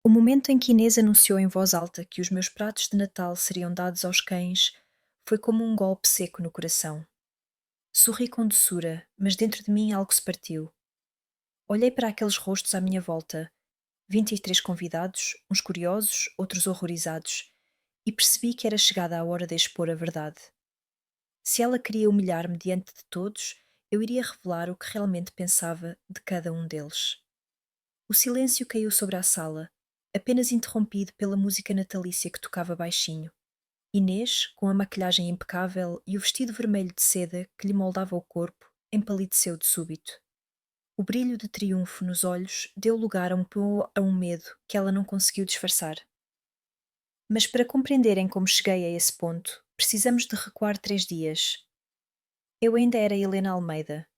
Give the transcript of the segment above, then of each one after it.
O momento em que Inês anunciou em voz alta que os meus pratos de Natal seriam dados aos cães foi como um golpe seco no coração. Sorri com doçura, mas dentro de mim algo se partiu. Olhei para aqueles rostos à minha volta, 23 convidados, uns curiosos, outros horrorizados, e percebi que era chegada a hora de expor a verdade. Se ela queria humilhar-me diante de todos, eu iria revelar o que realmente pensava de cada um deles. O silêncio caiu sobre a sala, apenas interrompido pela música natalícia que tocava baixinho. Inês, com a maquilhagem impecável e o vestido vermelho de seda que lhe moldava o corpo, empalideceu de súbito. O brilho de triunfo nos olhos deu lugar a um medo que ela não conseguiu disfarçar. Mas para compreenderem como cheguei a esse ponto, precisamos de recuar 3 dias. Eu ainda era Helena Almeida,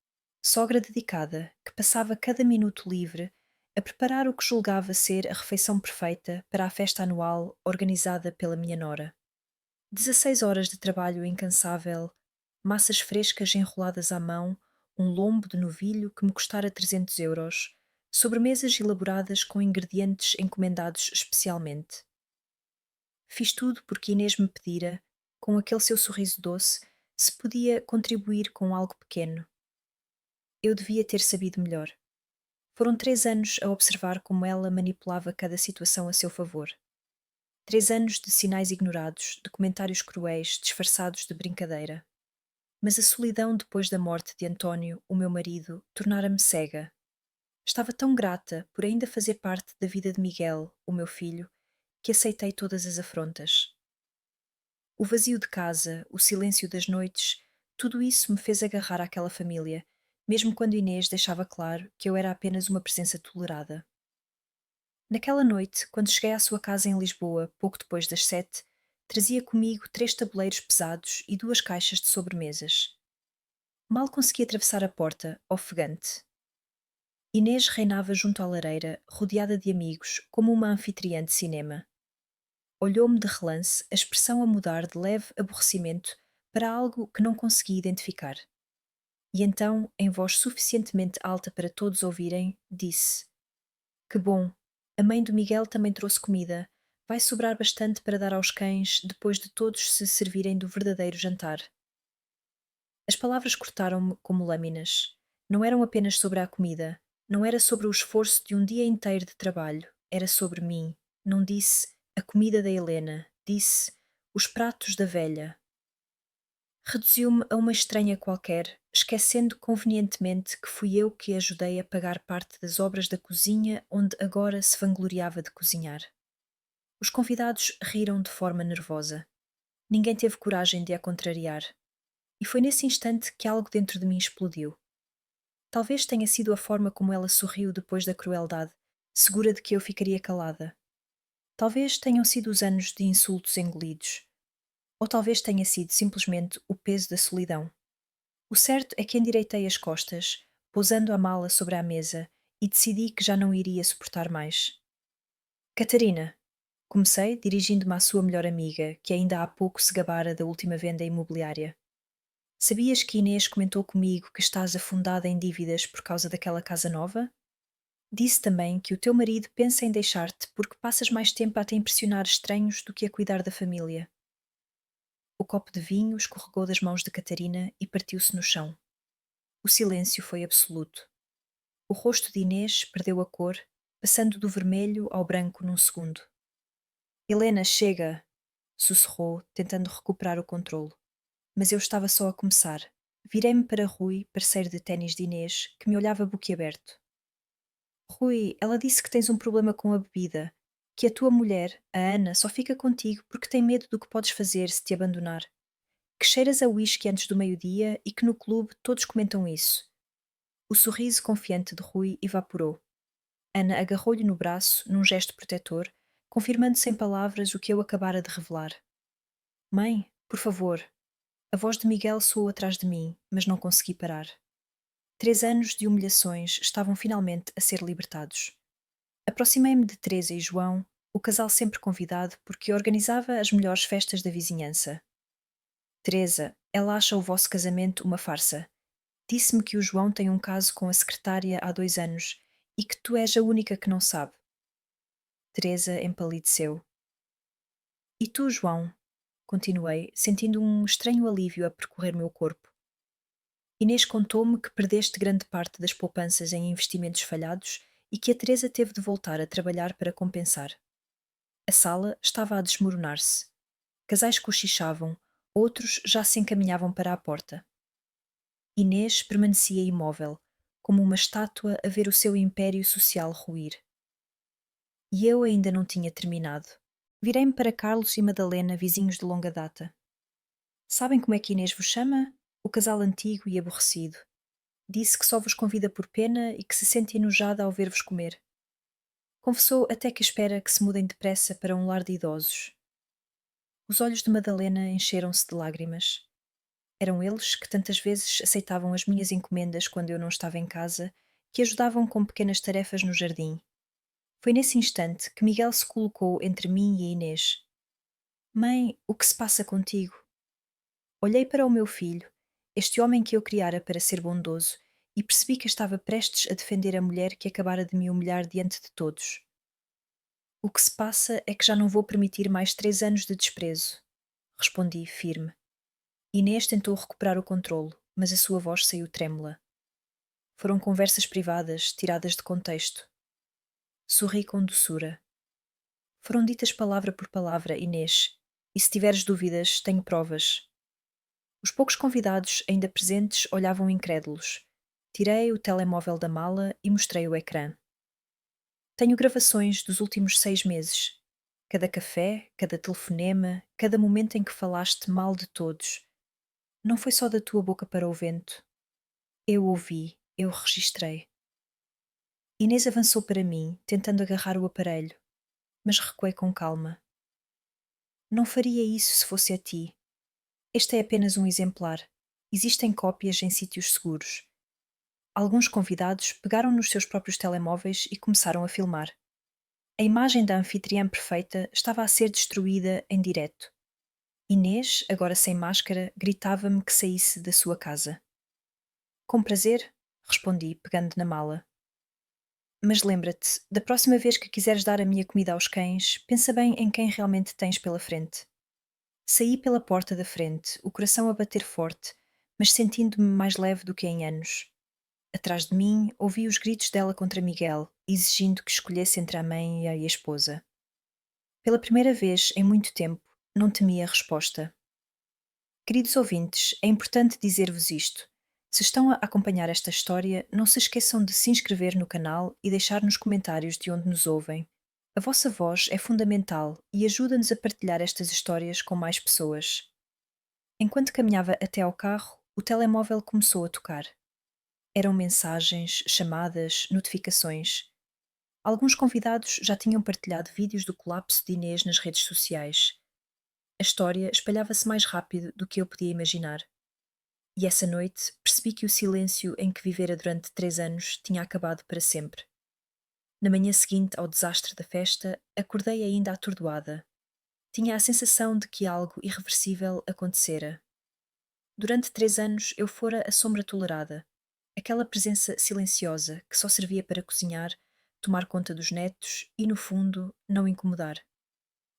sogra dedicada, que passava cada minuto livre a preparar o que julgava ser a refeição perfeita para a festa anual organizada pela minha nora. 16 horas de trabalho incansável, massas frescas enroladas à mão, um lombo de novilho que me custara 300 euros, sobremesas elaboradas com ingredientes encomendados especialmente. Fiz tudo porque Inês me pedira, com aquele seu sorriso doce, se podia contribuir com algo pequeno. Eu devia ter sabido melhor. Foram 3 anos a observar como ela manipulava cada situação a seu favor. 3 anos de sinais ignorados, de comentários cruéis disfarçados de brincadeira. Mas a solidão depois da morte de António, o meu marido, tornara-me cega. Estava tão grata por ainda fazer parte da vida de Miguel, o meu filho, que aceitei todas as afrontas. O vazio de casa, o silêncio das noites, tudo isso me fez agarrar àquela família, mesmo quando Inês deixava claro que eu era apenas uma presença tolerada. Naquela noite, quando cheguei à sua casa em Lisboa, pouco depois das 7, trazia comigo 3 tabuleiros pesados e 2 caixas de sobremesas. Mal consegui atravessar a porta, ofegante. Inês reinava junto à lareira, rodeada de amigos, como uma anfitriã de cinema. Olhou-me de relance, a expressão a mudar de leve aborrecimento para algo que não consegui identificar. E então, em voz suficientemente alta para todos ouvirem, disse: Que bom! A mãe do Miguel também trouxe comida. Vai sobrar bastante para dar aos cães depois de todos se servirem do verdadeiro jantar. As palavras cortaram-me como lâminas. Não eram apenas sobre a comida. Não era sobre o esforço de um dia inteiro de trabalho. Era sobre mim. Não disse a comida da Helena. Disse os pratos da velha. Reduziu-me a uma estranha qualquer, esquecendo convenientemente que fui eu que ajudei a pagar parte das obras da cozinha onde agora se vangloriava de cozinhar. Os convidados riram de forma nervosa. Ninguém teve coragem de a contrariar. E foi nesse instante que algo dentro de mim explodiu. Talvez tenha sido a forma como ela sorriu depois da crueldade, segura de que eu ficaria calada. Talvez tenham sido os anos de insultos engolidos. Ou talvez tenha sido simplesmente o peso da solidão. O certo é que endireitei as costas, pousando a mala sobre a mesa, e decidi que já não iria suportar mais. Catarina, comecei dirigindo-me à sua melhor amiga, que ainda há pouco se gabara da última venda imobiliária. Sabias que Inês comentou comigo que estás afundada em dívidas por causa daquela casa nova? Disse também que o teu marido pensa em deixar-te porque passas mais tempo a te impressionar estranhos do que a cuidar da família. O copo de vinho escorregou das mãos de Catarina e partiu-se no chão. O silêncio foi absoluto. O rosto de Inês perdeu a cor, passando do vermelho ao branco num segundo. Helena, chega! Sussurrou, tentando recuperar o controlo. Mas eu estava só a começar. Virei-me para Rui, parceiro de ténis de Inês, que me olhava boquiaberto. Rui, ela disse que tens um problema com a bebida, que a tua mulher, a Ana, só fica contigo porque tem medo do que podes fazer se te abandonar. Que cheiras a uísque antes do meio-dia e que no clube todos comentam isso. O sorriso confiante de Rui evaporou. Ana agarrou-lhe no braço, num gesto protetor, confirmando sem palavras o que eu acabara de revelar. Mãe, por favor. A voz de Miguel soou atrás de mim, mas não consegui parar. 3 anos de humilhações estavam finalmente a ser libertados. Aproximei-me de Teresa e João, o casal sempre convidado porque organizava as melhores festas da vizinhança. Teresa, ela acha o vosso casamento uma farsa. Disse-me que o João tem um caso com a secretária há 2 anos e que tu és a única que não sabe. Teresa empalideceu. E tu, João? Continuei, sentindo um estranho alívio a percorrer meu corpo. Inês contou-me que perdeste grande parte das poupanças em investimentos falhados e que a Teresa teve de voltar a trabalhar para compensar. A sala estava a desmoronar-se. Casais cochichavam, outros já se encaminhavam para a porta. Inês permanecia imóvel, como uma estátua a ver o seu império social ruir. E eu ainda não tinha terminado. Virei-me para Carlos e Madalena, vizinhos de longa data. Sabem como é que Inês vos chama? O casal antigo e aborrecido. Disse que só vos convida por pena e que se sente enojada ao ver-vos comer. Confessou até que espera que se mudem depressa para um lar de idosos. Os olhos de Madalena encheram-se de lágrimas. Eram eles que tantas vezes aceitavam as minhas encomendas quando eu não estava em casa, que ajudavam com pequenas tarefas no jardim. Foi nesse instante que Miguel se colocou entre mim e a Inês. Mãe, o que se passa contigo? Olhei para o meu filho, este homem que eu criara para ser bondoso, e percebi que estava prestes a defender a mulher que acabara de me humilhar diante de todos. O que se passa é que já não vou permitir mais 3 anos de desprezo, respondi firme. Inês tentou recuperar o controlo, mas a sua voz saiu trêmula. Foram conversas privadas, tiradas de contexto. Sorri com doçura. Foram ditas palavra por palavra, Inês, e se tiveres dúvidas, tenho provas. Os poucos convidados ainda presentes olhavam incrédulos. Tirei o telemóvel da mala e mostrei o ecrã. Tenho gravações dos últimos 6 meses. Cada café, cada telefonema, cada momento em que falaste mal de todos. Não foi só da tua boca para o vento. Eu ouvi, eu registrei. Inês avançou para mim, tentando agarrar o aparelho, mas recuei com calma. Não faria isso se fosse a ti. Este é apenas um exemplar. Existem cópias em sítios seguros. Alguns convidados pegaram nos seus próprios telemóveis e começaram a filmar. A imagem da anfitriã perfeita estava a ser destruída em direto. Inês, agora sem máscara, gritava-me que saísse da sua casa. Com prazer, respondi, pegando na mala. Mas lembra-te, da próxima vez que quiseres dar a minha comida aos cães, pensa bem em quem realmente tens pela frente. Saí pela porta da frente, o coração a bater forte, mas sentindo-me mais leve do que em anos. Atrás de mim, ouvi os gritos dela contra Miguel, exigindo que escolhesse entre a mãe e a esposa. Pela primeira vez em muito tempo, não temi a resposta. Queridos ouvintes, é importante dizer-vos isto. Se estão a acompanhar esta história, não se esqueçam de se inscrever no canal e deixar nos comentários de onde nos ouvem. A vossa voz é fundamental e ajuda-nos a partilhar estas histórias com mais pessoas. Enquanto caminhava até ao carro, o telemóvel começou a tocar. Eram mensagens, chamadas, notificações. Alguns convidados já tinham partilhado vídeos do colapso de Inês nas redes sociais. A história espalhava-se mais rápido do que eu podia imaginar. E essa noite percebi que o silêncio em que vivera durante 3 anos tinha acabado para sempre. Na manhã seguinte ao desastre da festa, acordei ainda atordoada. Tinha a sensação de que algo irreversível acontecera. Durante 3 anos eu fora a sombra tolerada, aquela presença silenciosa que só servia para cozinhar, tomar conta dos netos e, no fundo, não incomodar.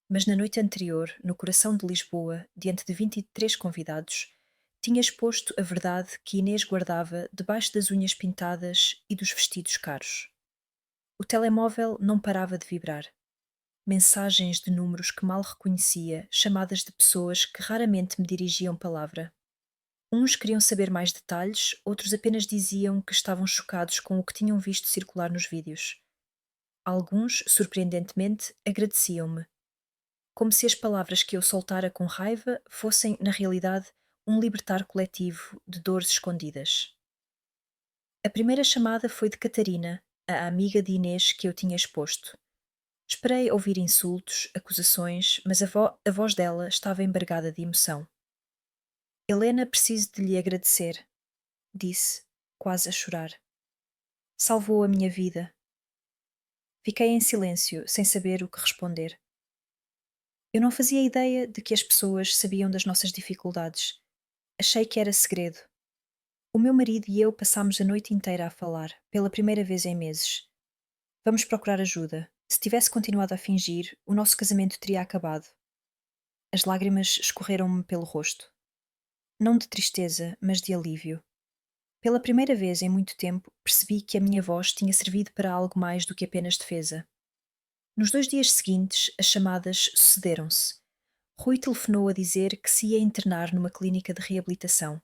Mas na noite anterior, no coração de Lisboa, diante de 23 convidados, tinha exposto a verdade que Inês guardava debaixo das unhas pintadas e dos vestidos caros. O telemóvel não parava de vibrar. Mensagens de números que mal reconhecia, chamadas de pessoas que raramente me dirigiam palavra. Uns queriam saber mais detalhes, outros apenas diziam que estavam chocados com o que tinham visto circular nos vídeos. Alguns, surpreendentemente, agradeciam-me, como se as palavras que eu soltara com raiva fossem, na realidade, um libertar coletivo de dores escondidas. A primeira chamada foi de Catarina, a amiga de Inês que eu tinha exposto. Esperei ouvir insultos, acusações, mas a voz dela estava embargada de emoção. Helena, preciso de lhe agradecer, disse, quase a chorar. Salvou a minha vida. Fiquei em silêncio, sem saber o que responder. Eu não fazia ideia de que as pessoas sabiam das nossas dificuldades. Achei que era segredo. O meu marido e eu passámos a noite inteira a falar, pela primeira vez em meses. Vamos procurar ajuda. Se tivesse continuado a fingir, o nosso casamento teria acabado. As lágrimas escorreram-me pelo rosto. Não de tristeza, mas de alívio. Pela primeira vez em muito tempo, percebi que a minha voz tinha servido para algo mais do que apenas defesa. Nos 2 dias seguintes, as chamadas sucederam-se. Rui telefonou a dizer que se ia internar numa clínica de reabilitação.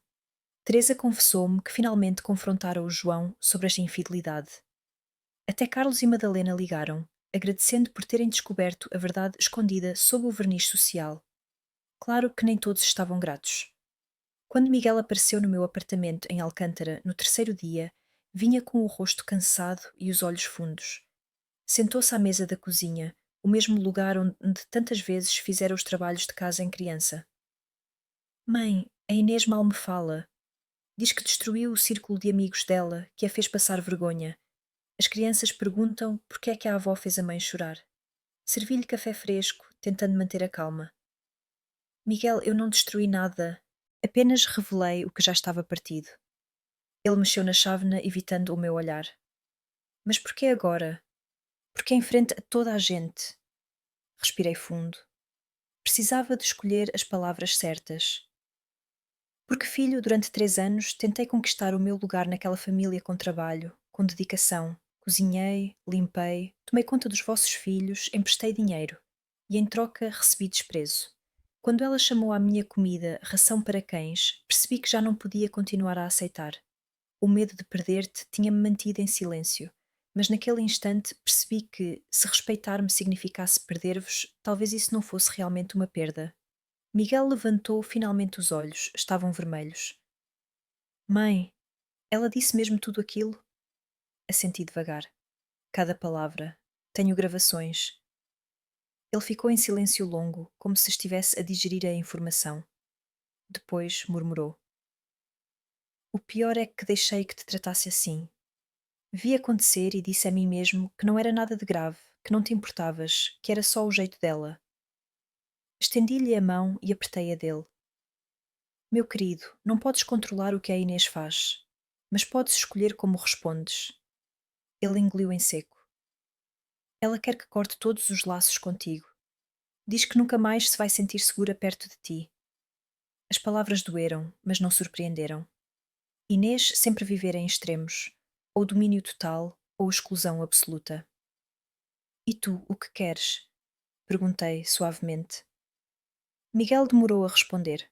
Teresa confessou-me que finalmente confrontara o João sobre esta infidelidade. Até Carlos e Madalena ligaram, agradecendo por terem descoberto a verdade escondida sob o verniz social. Claro que nem todos estavam gratos. Quando Miguel apareceu no meu apartamento em Alcântara no terceiro dia, vinha com o rosto cansado e os olhos fundos. Sentou-se à mesa da cozinha, o mesmo lugar onde tantas vezes fizera os trabalhos de casa em criança. Mãe, a Inês mal me fala. Diz que destruiu o círculo de amigos dela, que a fez passar vergonha. As crianças perguntam por que é que a avó fez a mãe chorar. Servi-lhe café fresco, tentando manter a calma. Miguel, eu não destruí nada. Apenas revelei o que já estava partido. Ele mexeu na chávena, evitando o meu olhar. Mas por que agora? Porque em frente a toda a gente. Respirei fundo. Precisava de escolher as palavras certas. Porque, filho, durante 3 anos tentei conquistar o meu lugar naquela família com trabalho, com dedicação. Cozinhei, limpei, tomei conta dos vossos filhos, emprestei dinheiro. E em troca recebi desprezo. Quando ela chamou à minha comida ração para cães, percebi que já não podia continuar a aceitar. O medo de perder-te tinha-me mantido em silêncio, mas naquele instante percebi que, se respeitar-me significasse perder-vos, talvez isso não fosse realmente uma perda. Miguel levantou finalmente os olhos, estavam vermelhos. Mãe, ela disse mesmo tudo aquilo? Assenti devagar. Cada palavra. Tenho gravações. Ele ficou em silêncio longo, como se estivesse a digerir a informação. Depois murmurou: O pior é que deixei que te tratasse assim. Vi acontecer e disse a mim mesmo que não era nada de grave, que não te importavas, que era só o jeito dela. Estendi-lhe a mão e apertei a dele. Meu querido, não podes controlar o que a Inês faz, mas podes escolher como respondes. Ele engoliu em seco. Ela quer que corte todos os laços contigo. Diz que nunca mais se vai sentir segura perto de ti. As palavras doeram, mas não surpreenderam. Inês sempre vivera em extremos, ou domínio total, ou exclusão absoluta. E tu, o que queres? Perguntei suavemente. Miguel demorou a responder.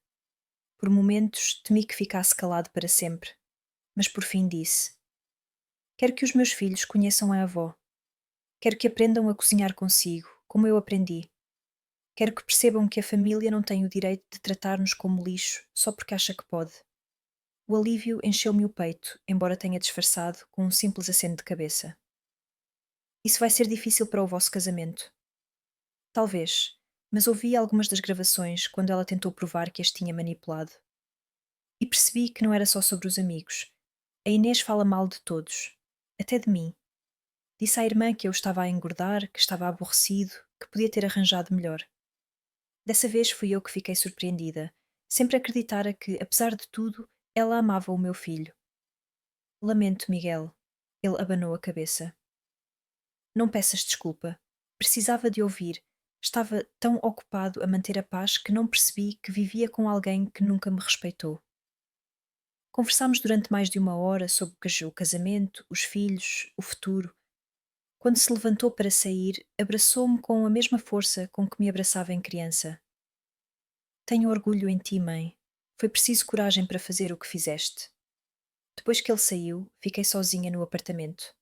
Por momentos temi que ficasse calado para sempre, mas por fim disse: Quero que os meus filhos conheçam a avó. Quero que aprendam a cozinhar consigo, como eu aprendi. Quero que percebam que a família não tem o direito de tratar-nos como lixo só porque acha que pode. O alívio encheu-me o peito, embora tenha disfarçado com um simples aceno de cabeça. Isso vai ser difícil para o vosso casamento. Talvez, mas ouvi algumas das gravações quando ela tentou provar que as tinha manipulado. E percebi que não era só sobre os amigos. A Inês fala mal de todos, até de mim. Disse à irmã que eu estava a engordar, que estava aborrecido, que podia ter arranjado melhor. Dessa vez fui eu que fiquei surpreendida. Sempre acreditara que, apesar de tudo, ela amava o meu filho. Lamento, Miguel. Ele abanou a cabeça. Não peças desculpa. Precisava de ouvir. Estava tão ocupado a manter a paz que não percebi que vivia com alguém que nunca me respeitou. Conversámos durante mais de 1 hora sobre o casamento, os filhos, o futuro. Quando se levantou para sair, abraçou-me com a mesma força com que me abraçava em criança. Tenho orgulho em ti, mãe. Foi preciso coragem para fazer o que fizeste. Depois que ele saiu, fiquei sozinha no apartamento.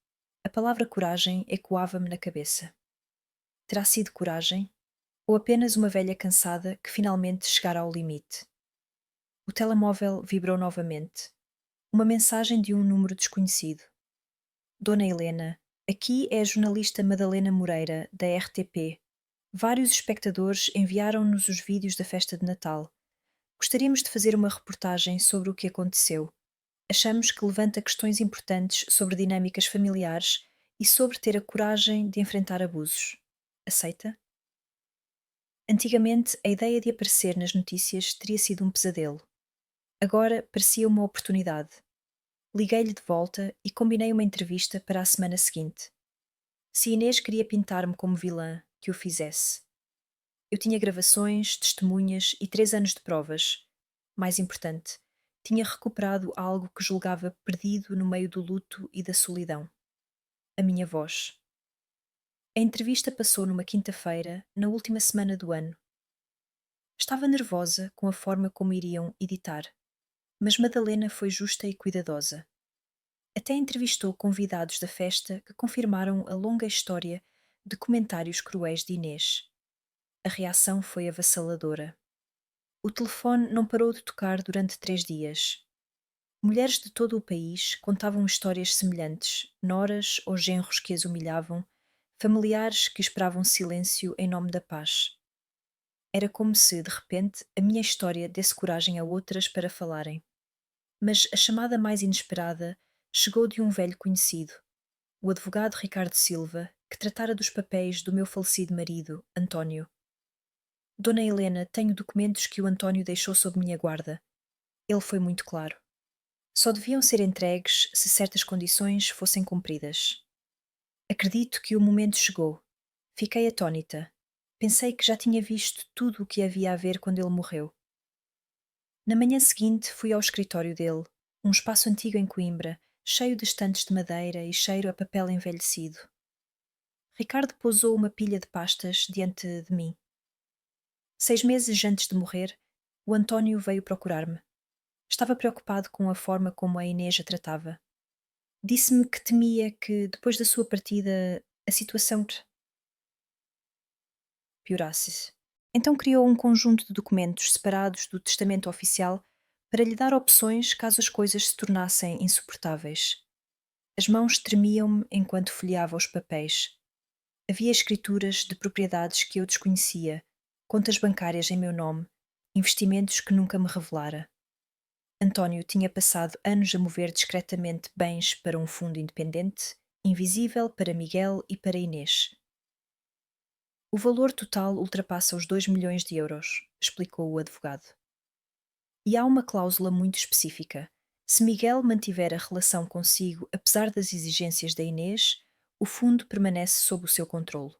A palavra coragem ecoava-me na cabeça. Terá sido coragem? Ou apenas uma velha cansada que finalmente chegara ao limite? O telemóvel vibrou novamente. Uma mensagem de um número desconhecido. Dona Helena, aqui é a jornalista Madalena Moreira, da RTP. Vários espectadores enviaram-nos os vídeos da festa de Natal. Gostaríamos de fazer uma reportagem sobre o que aconteceu. Achamos que levanta questões importantes sobre dinâmicas familiares e sobre ter a coragem de enfrentar abusos. Aceita? Antigamente, a ideia de aparecer nas notícias teria sido um pesadelo. Agora parecia uma oportunidade. Liguei-lhe de volta e combinei uma entrevista para a semana seguinte. Se Inês queria pintar-me como vilã, que o fizesse. Eu tinha gravações, testemunhas e 3 anos de provas. Mais importante, tinha recuperado algo que julgava perdido no meio do luto e da solidão. A minha voz. A entrevista passou numa quinta-feira, na última semana do ano. Estava nervosa com a forma como iriam editar, mas Madalena foi justa e cuidadosa. Até entrevistou convidados da festa que confirmaram a longa história de comentários cruéis de Inês. A reação foi avassaladora. O telefone não parou de tocar durante 3 dias. Mulheres de todo o país contavam histórias semelhantes, noras ou genros que as humilhavam, familiares que esperavam silêncio em nome da paz. Era como se, de repente, a minha história desse coragem a outras para falarem. Mas a chamada mais inesperada chegou de um velho conhecido, o advogado Ricardo Silva, que tratara dos papéis do meu falecido marido, António. Dona Helena, tenho documentos que o António deixou sob minha guarda. Ele foi muito claro. Só deviam ser entregues se certas condições fossem cumpridas. Acredito que o momento chegou. Fiquei atônita. Pensei que já tinha visto tudo o que havia a ver quando ele morreu. Na manhã seguinte fui ao escritório dele, um espaço antigo em Coimbra, cheio de estantes de madeira e cheiro a papel envelhecido. Ricardo pousou uma pilha de pastas diante de mim. 6 meses antes de morrer, o António veio procurar-me. Estava preocupado com a forma como a Inês a tratava. Disse-me que temia que, depois da sua partida, a situação piorasse. Então criou um conjunto de documentos separados do testamento oficial para lhe dar opções caso as coisas se tornassem insuportáveis. As mãos tremiam-me enquanto folheava os papéis. Havia escrituras de propriedades que eu desconhecia, contas bancárias em meu nome, investimentos que nunca me revelara. António tinha passado anos a mover discretamente bens para um fundo independente, invisível para Miguel e para Inês. O valor total ultrapassa os 2 milhões de euros, explicou o advogado. E há uma cláusula muito específica. Se Miguel mantiver a relação consigo apesar das exigências da Inês, o fundo permanece sob o seu controlo.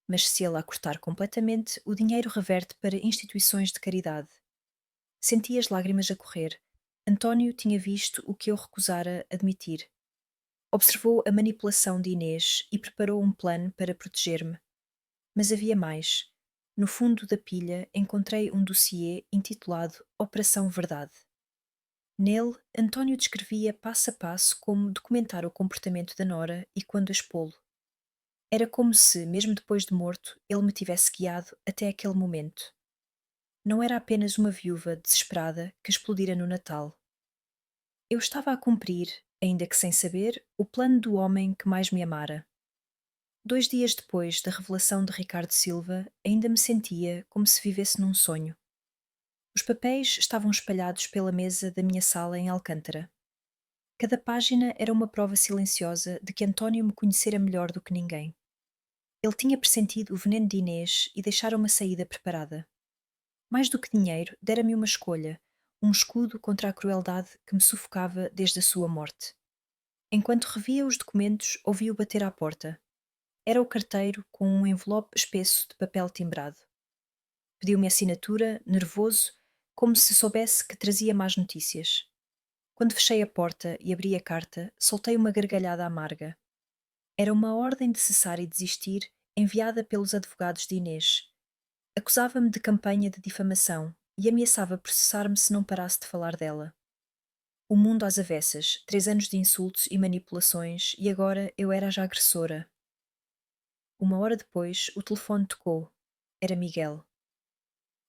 Mas se ele a cortar completamente, o dinheiro reverte para instituições de caridade. Senti as lágrimas a correr. António tinha visto o que eu recusara admitir. Observou a manipulação de Inês e preparou um plano para proteger-me. Mas havia mais. No fundo da pilha encontrei um dossiê intitulado Operação Verdade. Nele, António descrevia passo a passo como documentar o comportamento da Nora e quando a expô-lo. Era como se, mesmo depois de morto, ele me tivesse guiado até aquele momento. Não era apenas uma viúva desesperada que explodira no Natal. Eu estava a cumprir, ainda que sem saber, o plano do homem que mais me amara. 2 dias depois da revelação de Ricardo Silva, ainda me sentia como se vivesse num sonho. Os papéis estavam espalhados pela mesa da minha sala em Alcântara. Cada página era uma prova silenciosa de que António me conhecera melhor do que ninguém. Ele tinha pressentido o veneno de Inês e deixara uma saída preparada. Mais do que dinheiro, dera-me uma escolha, um escudo contra a crueldade que me sufocava desde a sua morte. Enquanto revia os documentos, ouvi-o bater à porta. Era o carteiro com um envelope espesso de papel timbrado. Pediu-me assinatura, nervoso, como se soubesse que trazia más notícias. Quando fechei a porta e abri a carta, soltei uma gargalhada amarga. Era uma ordem de cessar e desistir enviada pelos advogados de Inês. Acusava-me de campanha de difamação e ameaçava processar-me se não parasse de falar dela. O mundo às avessas, 3 anos de insultos e manipulações, e agora eu era já agressora. 1 hora depois, o telefone tocou. Era Miguel.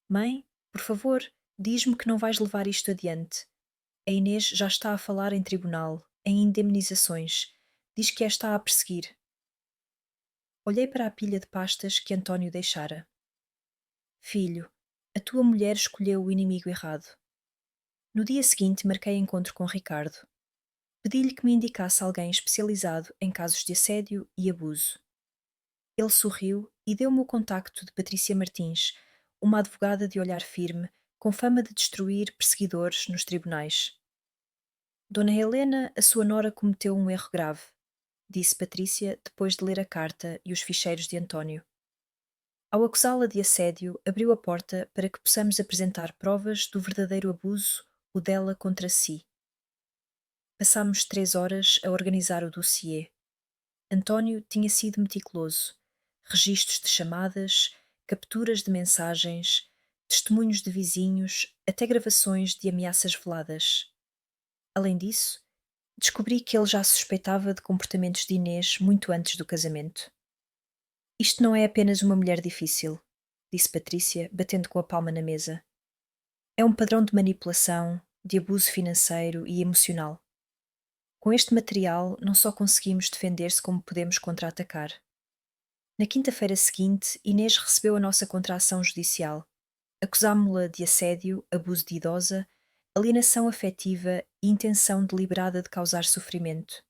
Mãe, por favor, diz-me que não vais levar isto adiante. A Inês já está a falar em tribunal, em indemnizações. Diz que a está a perseguir. Olhei para a pilha de pastas que António deixara. Filho, a tua mulher escolheu o inimigo errado. No dia seguinte marquei encontro com Ricardo. Pedi-lhe que me indicasse alguém especializado em casos de assédio e abuso. Ele sorriu e deu-me o contacto de Patrícia Martins, uma advogada de olhar firme, com fama de destruir perseguidores nos tribunais. Dona Helena, a sua nora, cometeu um erro grave. disse Patrícia depois de ler a carta e os ficheiros de António. Ao acusá-la de assédio, abriu a porta para que possamos apresentar provas do verdadeiro abuso, o dela contra si. Passámos 3 horas a organizar o dossiê. António tinha sido meticuloso. Registros de chamadas, capturas de mensagens, testemunhos de vizinhos, até gravações de ameaças veladas. Além disso, descobri que ele já suspeitava de comportamentos de Inês muito antes do casamento. Isto não é apenas uma mulher difícil, disse Patrícia, batendo com a palma na mesa. É um padrão de manipulação, de abuso financeiro e emocional. Com este material, não só conseguimos defender-se como podemos contra-atacar. Na quinta-feira seguinte, Inês recebeu a nossa contraação judicial. Acusámo-la de assédio, abuso de idosa, alienação afetiva e intenção deliberada de causar sofrimento.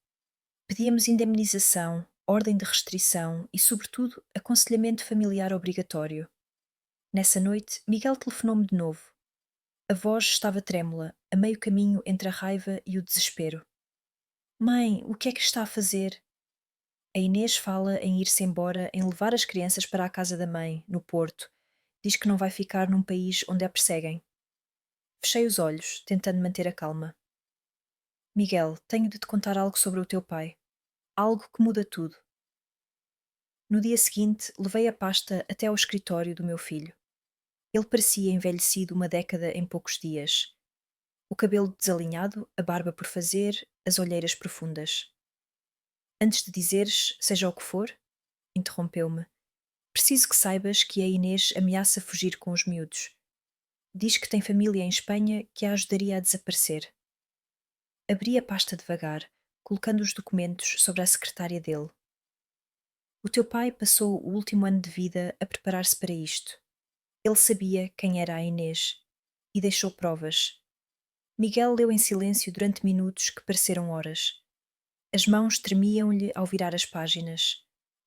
Pedíamos indemnização, ordem de restrição e, sobretudo, aconselhamento familiar obrigatório. Nessa noite, Miguel telefonou-me de novo. A voz estava trêmula, a meio caminho entre a raiva e o desespero. Mãe, o que é que está a fazer? A Inês fala em ir-se embora, em levar as crianças para a casa da mãe, no Porto. Diz que não vai ficar num país onde a perseguem. Fechei os olhos, tentando manter a calma. Miguel, tenho de te contar algo sobre o teu pai. Algo que muda tudo. No dia seguinte, levei a pasta até ao escritório do meu filho. Ele parecia envelhecido uma década em poucos dias. O cabelo desalinhado, a barba por fazer, as olheiras profundas. Antes de dizeres, seja o que for, interrompeu-me. Preciso que saibas que a Inês ameaça fugir com os miúdos. Diz que tem família em Espanha que a ajudaria a desaparecer. Abri a pasta devagar, colocando os documentos sobre a secretária dele. O teu pai passou o último ano de vida a preparar-se para isto. Ele sabia quem era a Inês e deixou provas. Miguel leu em silêncio durante minutos que pareceram horas. As mãos tremiam-lhe ao virar as páginas.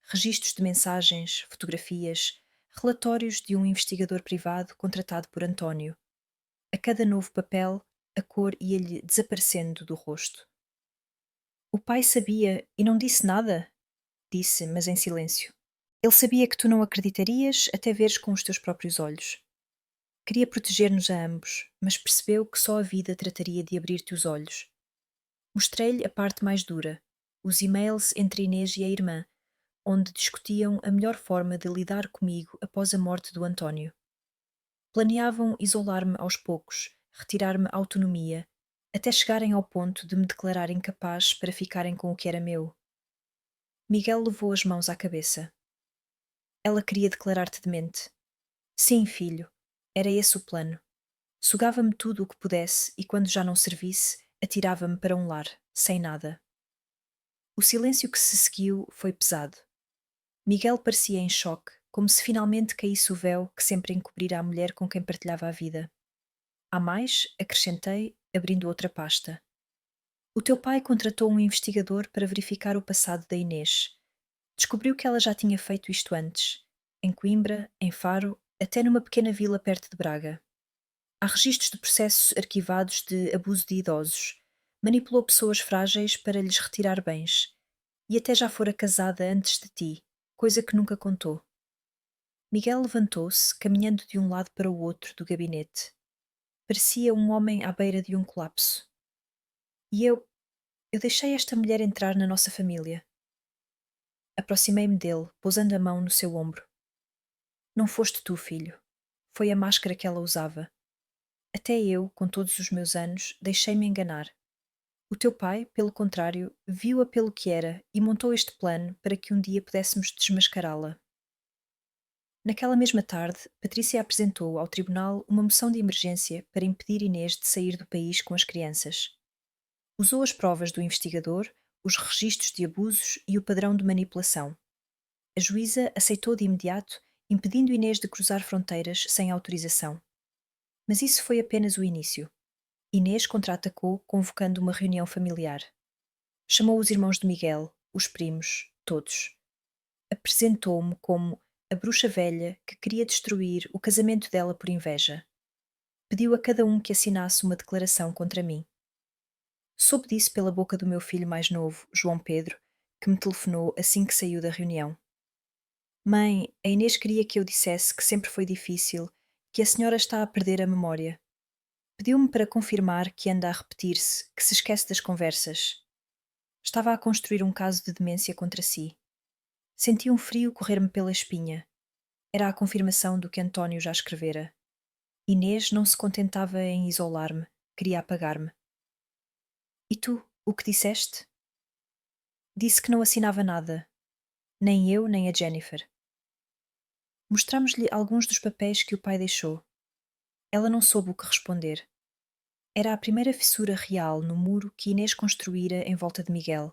Registros de mensagens, fotografias, relatórios de um investigador privado contratado por António. A cada novo papel, a cor ia-lhe desaparecendo do rosto. O pai sabia e não disse nada? Disse, mas em silêncio. Ele sabia que tu não acreditarias até veres com os teus próprios olhos. Queria proteger-nos a ambos, mas percebeu que só a vida trataria de abrir-te os olhos. Mostrei-lhe a parte mais dura, os e-mails entre Inês e a irmã, onde discutiam a melhor forma de lidar comigo após a morte do António. Planeavam isolar-me aos poucos, retirar-me autonomia, até chegarem ao ponto de me declarar incapaz para ficarem com o que era meu. Miguel levou as mãos à cabeça. Ela queria declarar-te demente. Sim, filho, era esse o plano. Sugava-me tudo o que pudesse e, quando já não servisse, atirava-me para um lar, sem nada. O silêncio que se seguiu foi pesado. Miguel parecia em choque, como se finalmente caísse o véu que sempre encobrira a mulher com quem partilhava a vida. Há mais, acrescentei, abrindo outra pasta. O teu pai contratou um investigador para verificar o passado da Inês. Descobriu que ela já tinha feito isto antes, em Coimbra, em Faro, até numa pequena vila perto de Braga. Há registros de processos arquivados de abuso de idosos. Manipulou pessoas frágeis para lhes retirar bens. E até já fora casada antes de ti, coisa que nunca contou. Miguel levantou-se, caminhando de um lado para o outro do gabinete. Parecia um homem à beira de um colapso. E eu deixei esta mulher entrar na nossa família. Aproximei-me dele, pousando a mão no seu ombro. Não foste tu, filho. Foi a máscara que ela usava. Até eu, com todos os meus anos, deixei-me enganar. O teu pai, pelo contrário, viu-a pelo que era e montou este plano para que um dia pudéssemos desmascará-la. Naquela mesma tarde, Patrícia apresentou ao tribunal uma moção de emergência para impedir Inês de sair do país com as crianças. Usou as provas do investigador, os registros de abusos e o padrão de manipulação. A juíza aceitou de imediato, impedindo Inês de cruzar fronteiras sem autorização. Mas isso foi apenas o início. Inês contra-atacou, convocando uma reunião familiar. Chamou os irmãos de Miguel, os primos, todos. Apresentou-me como a bruxa velha que queria destruir o casamento dela por inveja. Pediu a cada um que assinasse uma declaração contra mim. Soube disso pela boca do meu filho mais novo, João Pedro, que me telefonou assim que saiu da reunião. Mãe, a Inês queria que eu dissesse que sempre foi difícil, que a senhora está a perder a memória. Pediu-me para confirmar que anda a repetir-se, que se esquece das conversas. Estava a construir um caso de demência contra si. Senti um frio correr-me pela espinha. Era a confirmação do que António já escrevera. Inês não se contentava em isolar-me, queria apagar-me. E tu, o que disseste? Disse que não assinava nada, nem eu nem a Jennifer. Mostramos-lhe alguns dos papéis que o pai deixou. Ela não soube o que responder. Era a primeira fissura real no muro que Inês construíra em volta de Miguel.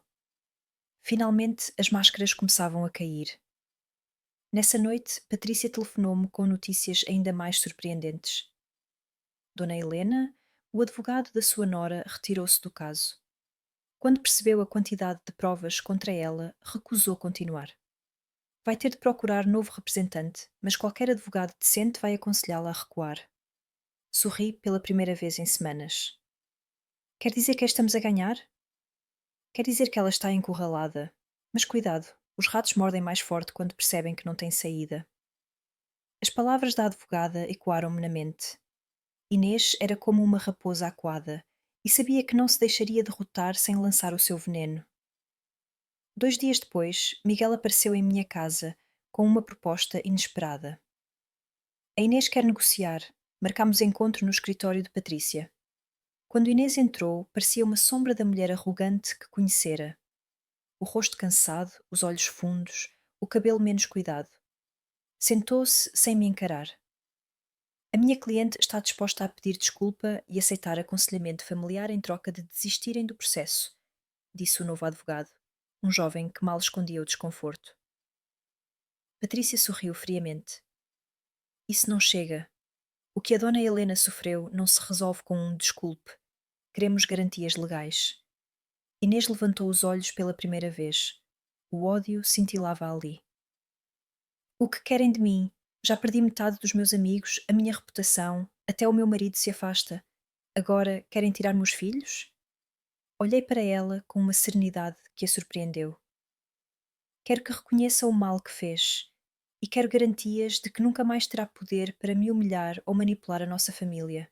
Finalmente as máscaras começavam a cair. Nessa noite, Patrícia telefonou-me com notícias ainda mais surpreendentes. Dona Helena, o advogado da sua nora, retirou-se do caso. Quando percebeu a quantidade de provas contra ela, recusou continuar. Vai ter de procurar novo representante, mas qualquer advogado decente vai aconselhá-la a recuar. Sorri pela primeira vez em semanas. Quer dizer que estamos a ganhar? Quer dizer que ela está encurralada. Mas cuidado, os ratos mordem mais forte quando percebem que não têm saída. As palavras da advogada ecoaram-me na mente. Inês era como uma raposa acuada e sabia que não se deixaria derrotar sem lançar o seu veneno. 2 dias depois, Miguel apareceu em minha casa com uma proposta inesperada. A Inês quer negociar. Marcámos encontro no escritório de Patrícia. Quando Inês entrou, parecia uma sombra da mulher arrogante que conhecera. O rosto cansado, os olhos fundos, o cabelo menos cuidado. Sentou-se sem me encarar. A minha cliente está disposta a pedir desculpa e aceitar aconselhamento familiar em troca de desistirem do processo, disse o novo advogado, um jovem que mal escondia o desconforto. Patrícia sorriu friamente. Isso não chega. O que a dona Helena sofreu não se resolve com um desculpe. Queremos garantias legais. Inês levantou os olhos pela primeira vez. O ódio cintilava ali. O que querem de mim? Já perdi metade dos meus amigos, a minha reputação, até o meu marido se afasta. Agora querem tirar-me os filhos? Olhei para ela com uma serenidade que a surpreendeu. Quero que reconheça o mal que fez e quero garantias de que nunca mais terá poder para me humilhar ou manipular a nossa família.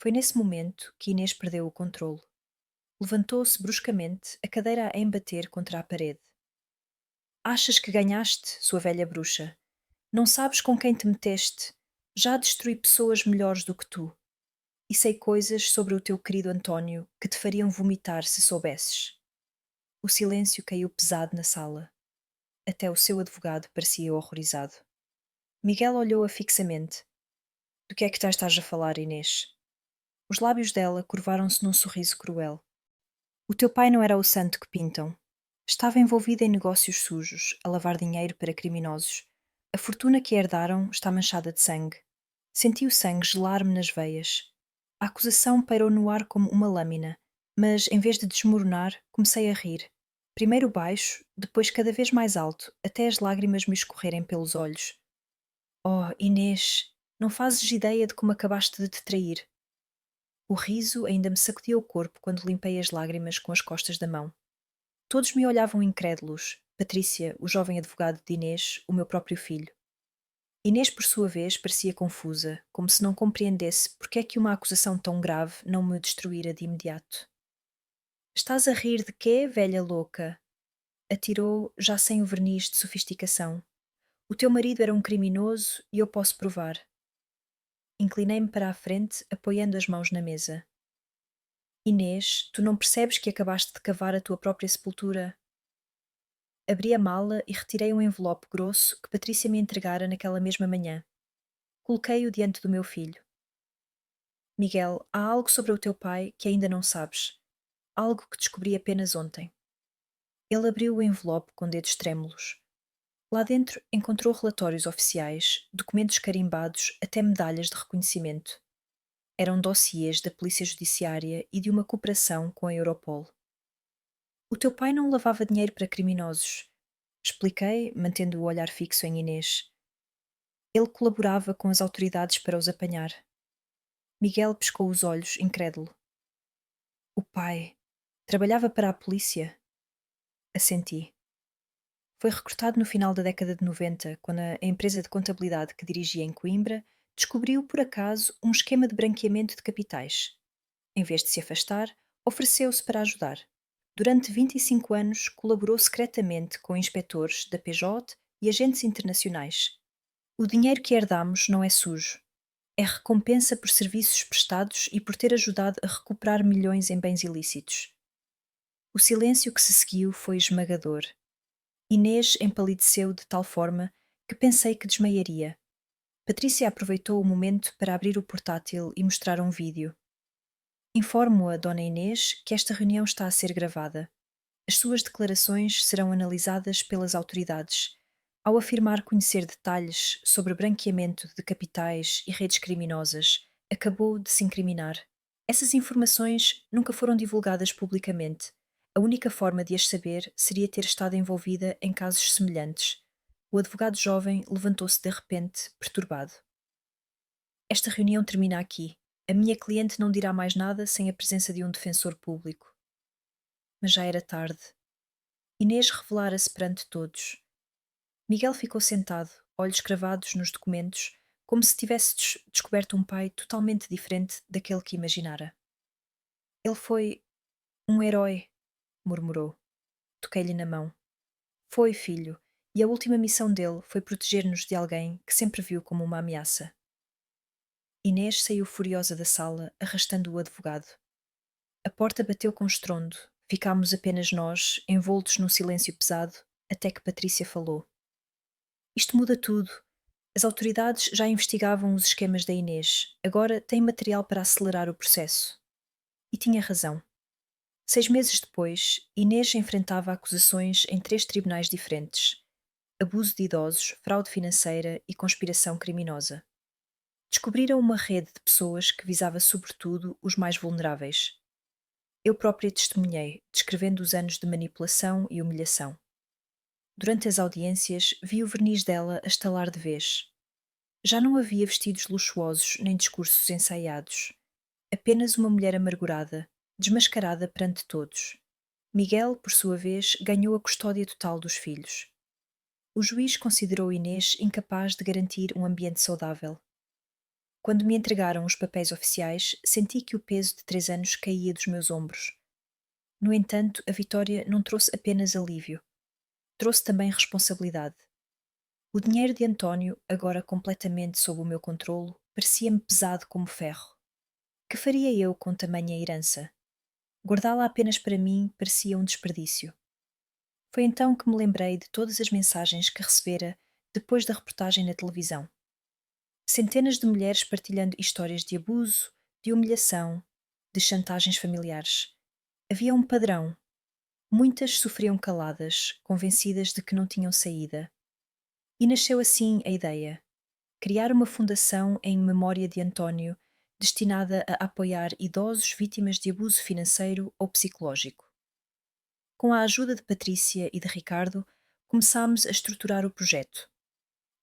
Foi nesse momento que Inês perdeu o controle. Levantou-se bruscamente, a cadeira a embater contra a parede. Achas que ganhaste, sua velha bruxa? Não sabes com quem te meteste. Já destruí pessoas melhores do que tu. E sei coisas sobre o teu querido António que te fariam vomitar se soubesses. O silêncio caiu pesado na sala. Até o seu advogado parecia horrorizado. Miguel olhou-a fixamente. Do que é que estás a falar, Inês? Os lábios dela curvaram-se num sorriso cruel. O teu pai não era o santo que pintam. Estava envolvido em negócios sujos, a lavar dinheiro para criminosos. A fortuna que herdaram está manchada de sangue. Senti o sangue gelar-me nas veias. A acusação pairou no ar como uma lâmina, mas em vez de desmoronar, comecei a rir. Primeiro baixo, depois cada vez mais alto, até as lágrimas me escorrerem pelos olhos. Oh, Inês, não fazes ideia de como acabaste de te trair. O riso ainda me sacudia o corpo quando limpei as lágrimas com as costas da mão. Todos me olhavam incrédulos. Patrícia, o jovem advogado de Inês, o meu próprio filho. Inês, por sua vez, parecia confusa, como se não compreendesse porque é que uma acusação tão grave não me destruíra de imediato. Estás a rir de quê, velha louca? Atirou, já sem o verniz de sofisticação. O teu marido era um criminoso e eu posso provar. Inclinei-me para a frente, apoiando as mãos na mesa. Inês, tu não percebes que acabaste de cavar a tua própria sepultura? Abri a mala e retirei um envelope grosso que Patrícia me entregara naquela mesma manhã. Coloquei-o diante do meu filho. Miguel, há algo sobre o teu pai que ainda não sabes. Algo que descobri apenas ontem. Ele abriu o envelope com dedos trêmulos. Lá dentro encontrou relatórios oficiais, documentos carimbados, até medalhas de reconhecimento. Eram dossiês da Polícia Judiciária e de uma cooperação com a Europol. O teu pai não lavava dinheiro para criminosos. Expliquei, mantendo o olhar fixo em Inês. Ele colaborava com as autoridades para os apanhar. Miguel pescou os olhos, incrédulo. O pai trabalhava para a polícia? Assenti. Foi recrutado no final da década de 90, quando a empresa de contabilidade que dirigia em Coimbra descobriu, por acaso, um esquema de branqueamento de capitais. Em vez de se afastar, ofereceu-se para ajudar. Durante 25 anos, colaborou secretamente com inspectores da PJ e agentes internacionais. O dinheiro que herdamos não é sujo. É recompensa por serviços prestados e por ter ajudado a recuperar milhões em bens ilícitos. O silêncio que se seguiu foi esmagador. Inês empalideceu de tal forma que pensei que desmaiaria. Patrícia aproveitou o momento para abrir o portátil e mostrar um vídeo. Informo a Dona Inês que esta reunião está a ser gravada. As suas declarações serão analisadas pelas autoridades. Ao afirmar conhecer detalhes sobre branqueamento de capitais e redes criminosas, acabou de se incriminar. Essas informações nunca foram divulgadas publicamente. A única forma de as saber seria ter estado envolvida em casos semelhantes. O advogado jovem levantou-se de repente, perturbado. Esta reunião termina aqui. A minha cliente não dirá mais nada sem a presença de um defensor público. Mas já era tarde. Inês revelara-se perante todos. Miguel ficou sentado, olhos cravados nos documentos, como se tivesse descoberto um pai totalmente diferente daquele que imaginara. Ele foi um herói, murmurou. Toquei-lhe na mão. Foi, filho, e a última missão dele foi proteger-nos de alguém que sempre viu como uma ameaça. Inês saiu furiosa da sala, arrastando o advogado. A porta bateu com estrondo. Ficámos apenas nós, envoltos num silêncio pesado, até que Patrícia falou. Isto muda tudo. As autoridades já investigavam os esquemas da Inês. Agora têm material para acelerar o processo. E tinha razão. 6 meses depois, Inês enfrentava acusações em 3 tribunais diferentes: abuso de idosos, fraude financeira e conspiração criminosa. Descobriram uma rede de pessoas que visava sobretudo os mais vulneráveis. Eu própria testemunhei, descrevendo os anos de manipulação e humilhação. Durante as audiências, vi o verniz dela a estalar de vez. Já não havia vestidos luxuosos nem discursos ensaiados. Apenas uma mulher amargurada, desmascarada perante todos. Miguel, por sua vez, ganhou a custódia total dos filhos. O juiz considerou Inês incapaz de garantir um ambiente saudável. Quando me entregaram os papéis oficiais, senti que o peso de 3 anos caía dos meus ombros. No entanto, a vitória não trouxe apenas alívio. Trouxe também responsabilidade. O dinheiro de António, agora completamente sob o meu controlo, parecia-me pesado como ferro. Que faria eu com tamanha herança? Guardá-la apenas para mim parecia um desperdício. Foi então que me lembrei de todas as mensagens que recebera depois da reportagem na televisão. Centenas de mulheres partilhando histórias de abuso, de humilhação, de chantagens familiares. Havia um padrão. Muitas sofriam caladas, convencidas de que não tinham saída. E nasceu assim a ideia: criar uma fundação em memória de António, destinada a apoiar idosos vítimas de abuso financeiro ou psicológico. Com a ajuda de Patrícia e de Ricardo, começámos a estruturar o projeto.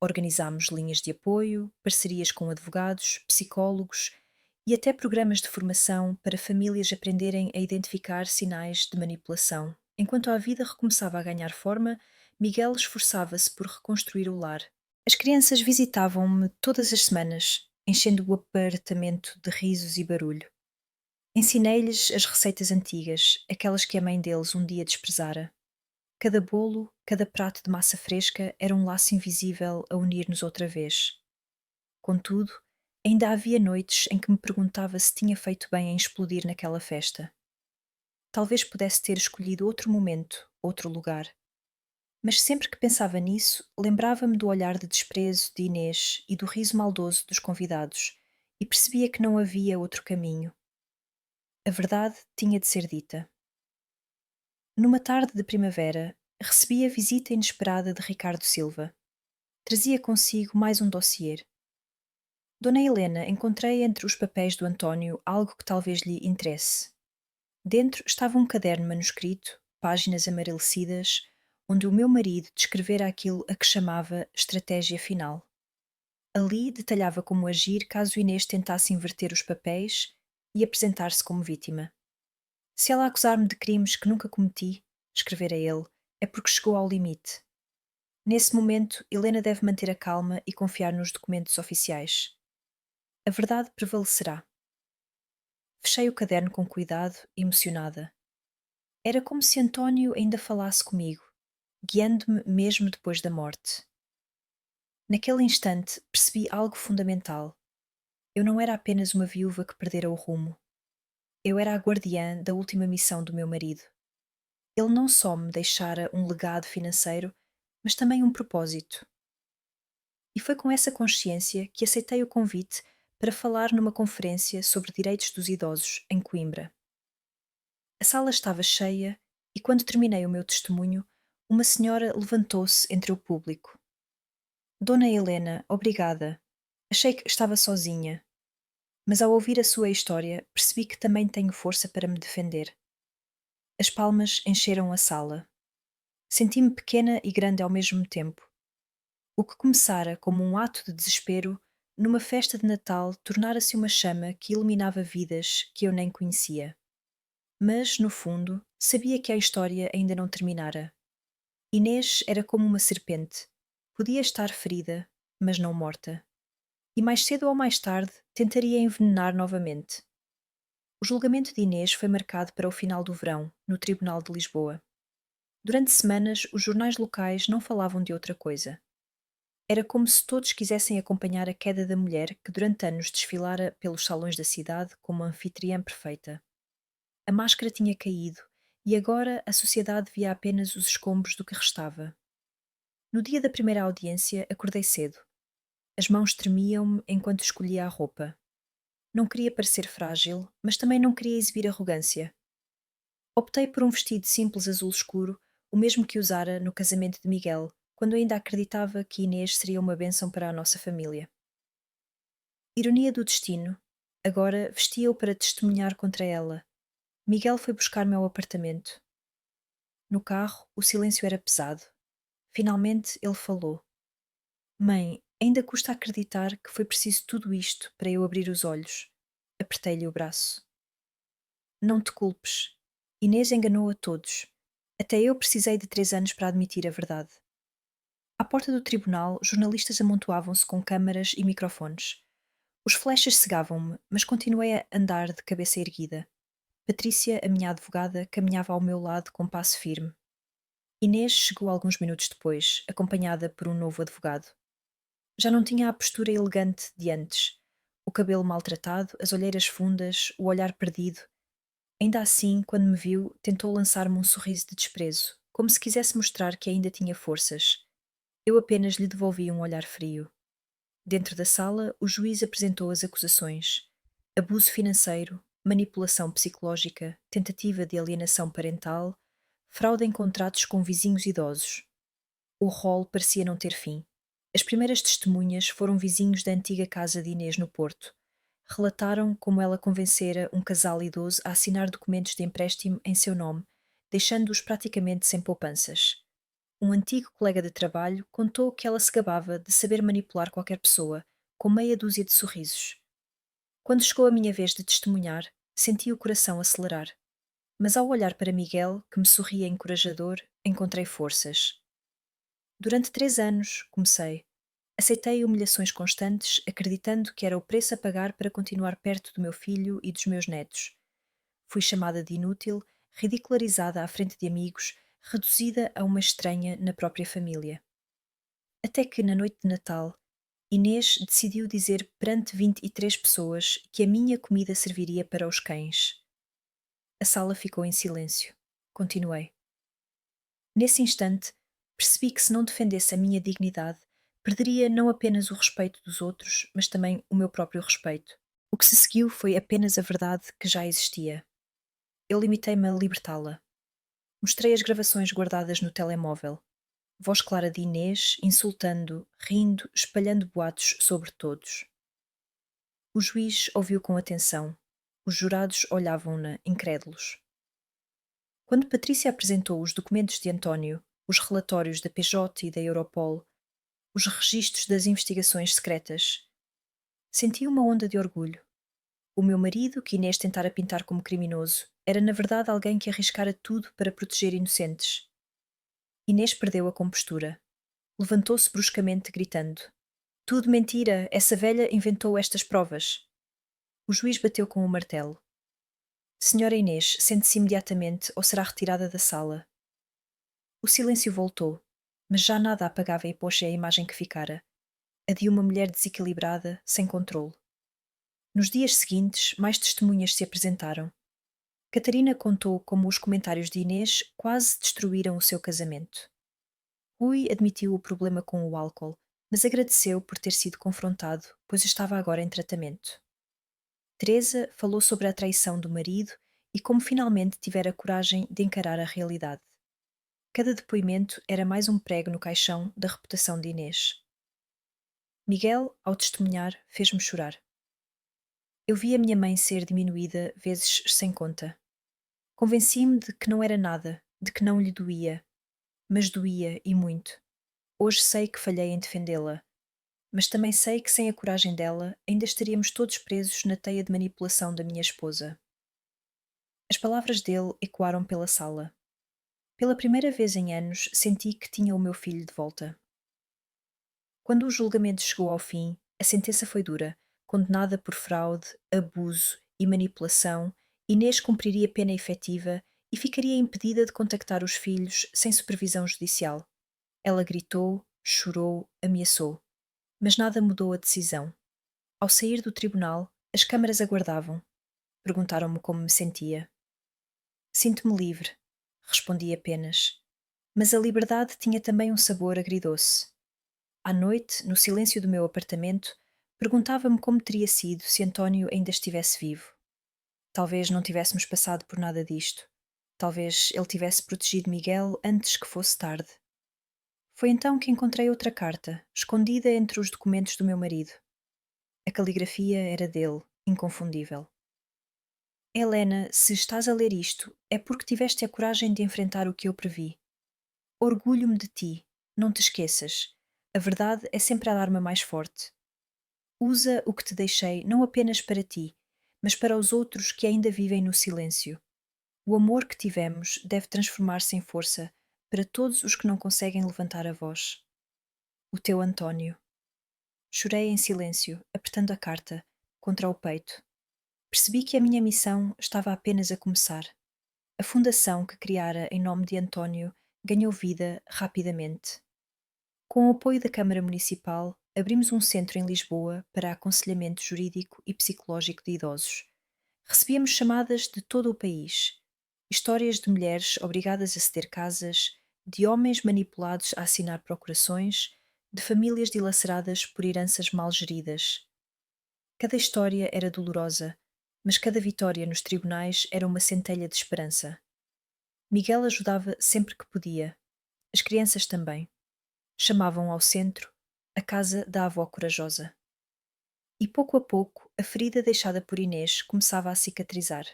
Organizámos linhas de apoio, parcerias com advogados, psicólogos e até programas de formação para famílias aprenderem a identificar sinais de manipulação. Enquanto a vida recomeçava a ganhar forma, Miguel esforçava-se por reconstruir o lar. As crianças visitavam-me todas as semanas, enchendo o apartamento de risos e barulho. Ensinei-lhes as receitas antigas, aquelas que a mãe deles um dia desprezara. Cada bolo, cada prato de massa fresca era um laço invisível a unir-nos outra vez. Contudo, ainda havia noites em que me perguntava se tinha feito bem em explodir naquela festa. Talvez pudesse ter escolhido outro momento, outro lugar. Mas sempre que pensava nisso, lembrava-me do olhar de desprezo de Inês e do riso maldoso dos convidados, e percebia que não havia outro caminho. A verdade tinha de ser dita. Numa tarde de primavera, recebi a visita inesperada de Ricardo Silva. Trazia consigo mais um dossier. Dona Helena, encontrei entre os papéis do António algo que talvez lhe interesse. Dentro estava um caderno manuscrito, páginas amarelecidas, onde o meu marido descrevera aquilo a que chamava estratégia final. Ali detalhava como agir caso Inês tentasse inverter os papéis e apresentar-se como vítima. Se ela acusar-me de crimes que nunca cometi, escrevera ele, É porque chegou ao limite. Nesse momento, Helena deve manter a calma e confiar nos documentos oficiais. A verdade prevalecerá. Fechei o caderno com cuidado, emocionada. Era como se António ainda falasse comigo, guiando-me mesmo depois da morte. Naquele instante, percebi algo fundamental. Eu não era apenas uma viúva que perdera o rumo. Eu era a guardiã da última missão do meu marido. Ele não só me deixara um legado financeiro, mas também um propósito. E foi com essa consciência que aceitei o convite para falar numa conferência sobre direitos dos idosos em Coimbra. A sala estava cheia e, quando terminei o meu testemunho, uma senhora levantou-se entre o público. Dona Helena, obrigada. Achei que estava sozinha, mas ao ouvir a sua história percebi que também tenho força para me defender. As palmas encheram a sala. Senti-me pequena e grande ao mesmo tempo. O que começara como um ato de desespero, numa festa de Natal tornara-se uma chama que iluminava vidas que eu nem conhecia. Mas, no fundo, sabia que a história ainda não terminara. Inês era como uma serpente. Podia estar ferida, mas não morta. E mais cedo ou mais tarde tentaria envenenar novamente. O julgamento de Inês foi marcado para o final do verão, no Tribunal de Lisboa. Durante semanas, os jornais locais não falavam de outra coisa. Era como se todos quisessem acompanhar a queda da mulher que durante anos desfilara pelos salões da cidade como anfitriã perfeita. A máscara tinha caído e agora a sociedade via apenas os escombros do que restava. No dia da primeira audiência, acordei cedo. As mãos tremiam-me enquanto escolhia a roupa. Não queria parecer frágil, mas também não queria exibir arrogância. Optei por um vestido simples azul escuro, o mesmo que usara no casamento de Miguel, quando ainda acreditava que Inês seria uma bênção para a nossa família. Ironia do destino. Agora vestia-o para testemunhar contra ela. Miguel foi buscar-me ao apartamento. No carro, o silêncio era pesado. Finalmente, ele falou. Mãe, ainda custa acreditar que foi preciso tudo isto para eu abrir os olhos. Apertei-lhe o braço. Não te culpes. Inês enganou a todos. Até eu precisei de 3 anos para admitir a verdade. À porta do tribunal, jornalistas amontoavam-se com câmaras e microfones. Os flashes cegavam-me, mas continuei a andar de cabeça erguida. Patrícia, a minha advogada, caminhava ao meu lado com passo firme. Inês chegou alguns minutos depois, acompanhada por um novo advogado. Já não tinha a postura elegante de antes. O cabelo maltratado, as olheiras fundas, o olhar perdido. Ainda assim, quando me viu, tentou lançar-me um sorriso de desprezo, como se quisesse mostrar que ainda tinha forças. Eu apenas lhe devolvi um olhar frio. Dentro da sala, o juiz apresentou as acusações: abuso financeiro, manipulação psicológica, tentativa de alienação parental, fraude em contratos com vizinhos idosos. O rol parecia não ter fim. As primeiras testemunhas foram vizinhos da antiga casa de Inês no Porto. Relataram como ela convencera um casal idoso a assinar documentos de empréstimo em seu nome, deixando-os praticamente sem poupanças. Um antigo colega de trabalho contou que ela se gabava de saber manipular qualquer pessoa, com meia dúzia de sorrisos. Quando chegou a minha vez de testemunhar, senti o coração acelerar. Mas ao olhar para Miguel, que me sorria encorajador, encontrei forças. Durante 3 anos, comecei. Aceitei humilhações constantes, acreditando que era o preço a pagar para continuar perto do meu filho e dos meus netos. Fui chamada de inútil, ridicularizada à frente de amigos, reduzida a uma estranha na própria família. Até que, na noite de Natal, Inês decidiu dizer perante 23 pessoas que a minha comida serviria para os cães. A sala ficou em silêncio. Continuei. Nesse instante, percebi que se não defendesse a minha dignidade, perderia não apenas o respeito dos outros, mas também o meu próprio respeito. O que se seguiu foi apenas a verdade que já existia. Eu limitei-me a libertá-la. Mostrei as gravações guardadas no telemóvel. Voz clara de Inês, insultando, rindo, espalhando boatos sobre todos. O juiz ouviu com atenção. Os jurados olhavam-na, incrédulos. Quando Patrícia apresentou os documentos de António, os relatórios da PJ e da Europol, os registros das investigações secretas, senti uma onda de orgulho. O meu marido, que Inês tentara pintar como criminoso, era na verdade alguém que arriscara tudo para proteger inocentes. Inês perdeu a compostura. Levantou-se bruscamente, gritando: Tudo mentira! Essa velha inventou estas provas. O juiz bateu com o martelo. Senhora Inês, sente-se imediatamente ou será retirada da sala. O silêncio voltou, mas já nada apagava a hipóxia a imagem que ficara, a de uma mulher desequilibrada, sem controle. Nos dias seguintes, mais testemunhas se apresentaram. Catarina contou como os comentários de Inês quase destruíram o seu casamento. Rui admitiu o problema com o álcool, mas agradeceu por ter sido confrontado, pois estava agora em tratamento. Teresa falou sobre a traição do marido e como finalmente tivera coragem de encarar a realidade. Cada depoimento era mais um prego no caixão da reputação de Inês. Miguel, ao testemunhar, fez-me chorar. Eu vi a minha mãe ser diminuída vezes sem conta. Convenci-me de que não era nada, de que não lhe doía. Mas doía e muito. Hoje sei que falhei em defendê-la, mas também sei que sem a coragem dela ainda estaríamos todos presos na teia de manipulação da minha esposa. As palavras dele ecoaram pela sala. Pela primeira vez em anos senti que tinha o meu filho de volta. Quando o julgamento chegou ao fim, a sentença foi dura. Condenada por fraude, abuso e manipulação, Inês cumpriria pena efetiva e ficaria impedida de contactar os filhos sem supervisão judicial. Ela gritou, chorou, ameaçou. Mas nada mudou a decisão. Ao sair do tribunal, as câmaras aguardavam. Perguntaram-me como me sentia. Sinto-me livre, respondi apenas. Mas a liberdade tinha também um sabor agridoce. À noite, no silêncio do meu apartamento, perguntava-me como teria sido se António ainda estivesse vivo. Talvez não tivéssemos passado por nada disto. Talvez ele tivesse protegido Miguel antes que fosse tarde. Foi então que encontrei outra carta, escondida entre os documentos do meu marido. A caligrafia era dele, inconfundível. Helena, se estás a ler isto, é porque tiveste a coragem de enfrentar o que eu previ. Orgulho-me de ti. Não te esqueças. A verdade é sempre a arma mais forte. Usa o que te deixei não apenas para ti, mas para os outros que ainda vivem no silêncio. O amor que tivemos deve transformar-se em força para todos os que não conseguem levantar a voz. O teu António. Chorei em silêncio, apertando a carta contra o peito. Percebi que a minha missão estava apenas a começar. A fundação que criara em nome de António ganhou vida rapidamente. Com o apoio da Câmara Municipal, abrimos um centro em Lisboa para aconselhamento jurídico e psicológico de idosos. Recebíamos chamadas de todo o país. Histórias de mulheres obrigadas a ceder casas, de homens manipulados a assinar procurações, de famílias dilaceradas por heranças mal geridas. Cada história era dolorosa, mas cada vitória nos tribunais era uma centelha de esperança. Miguel ajudava sempre que podia. As crianças também. Chamavam ao centro a casa da avó corajosa. E pouco a pouco a ferida deixada por Inês começava a cicatrizar.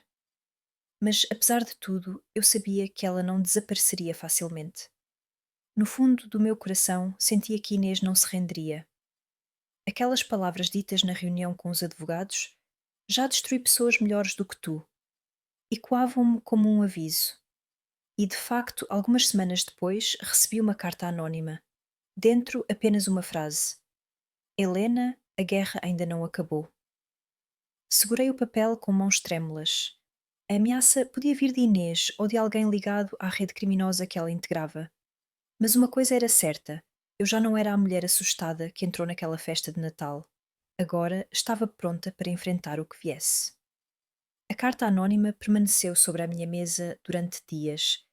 Mas, apesar de tudo, eu sabia que ela não desapareceria facilmente. No fundo do meu coração sentia que Inês não se renderia. Aquelas palavras ditas na reunião com os advogados: já destruí pessoas melhores do que tu, ecoavam-me como um aviso. E, de facto, algumas semanas depois, recebi uma carta anónima. Dentro apenas uma frase: Helena, a guerra ainda não acabou. Segurei o papel com mãos trêmulas. A ameaça podia vir de Inês ou de alguém ligado à rede criminosa que ela integrava. Mas uma coisa era certa: eu já não era a mulher assustada que entrou naquela festa de Natal. Agora estava pronta para enfrentar o que viesse. A carta anónima permaneceu sobre a minha mesa durante dias.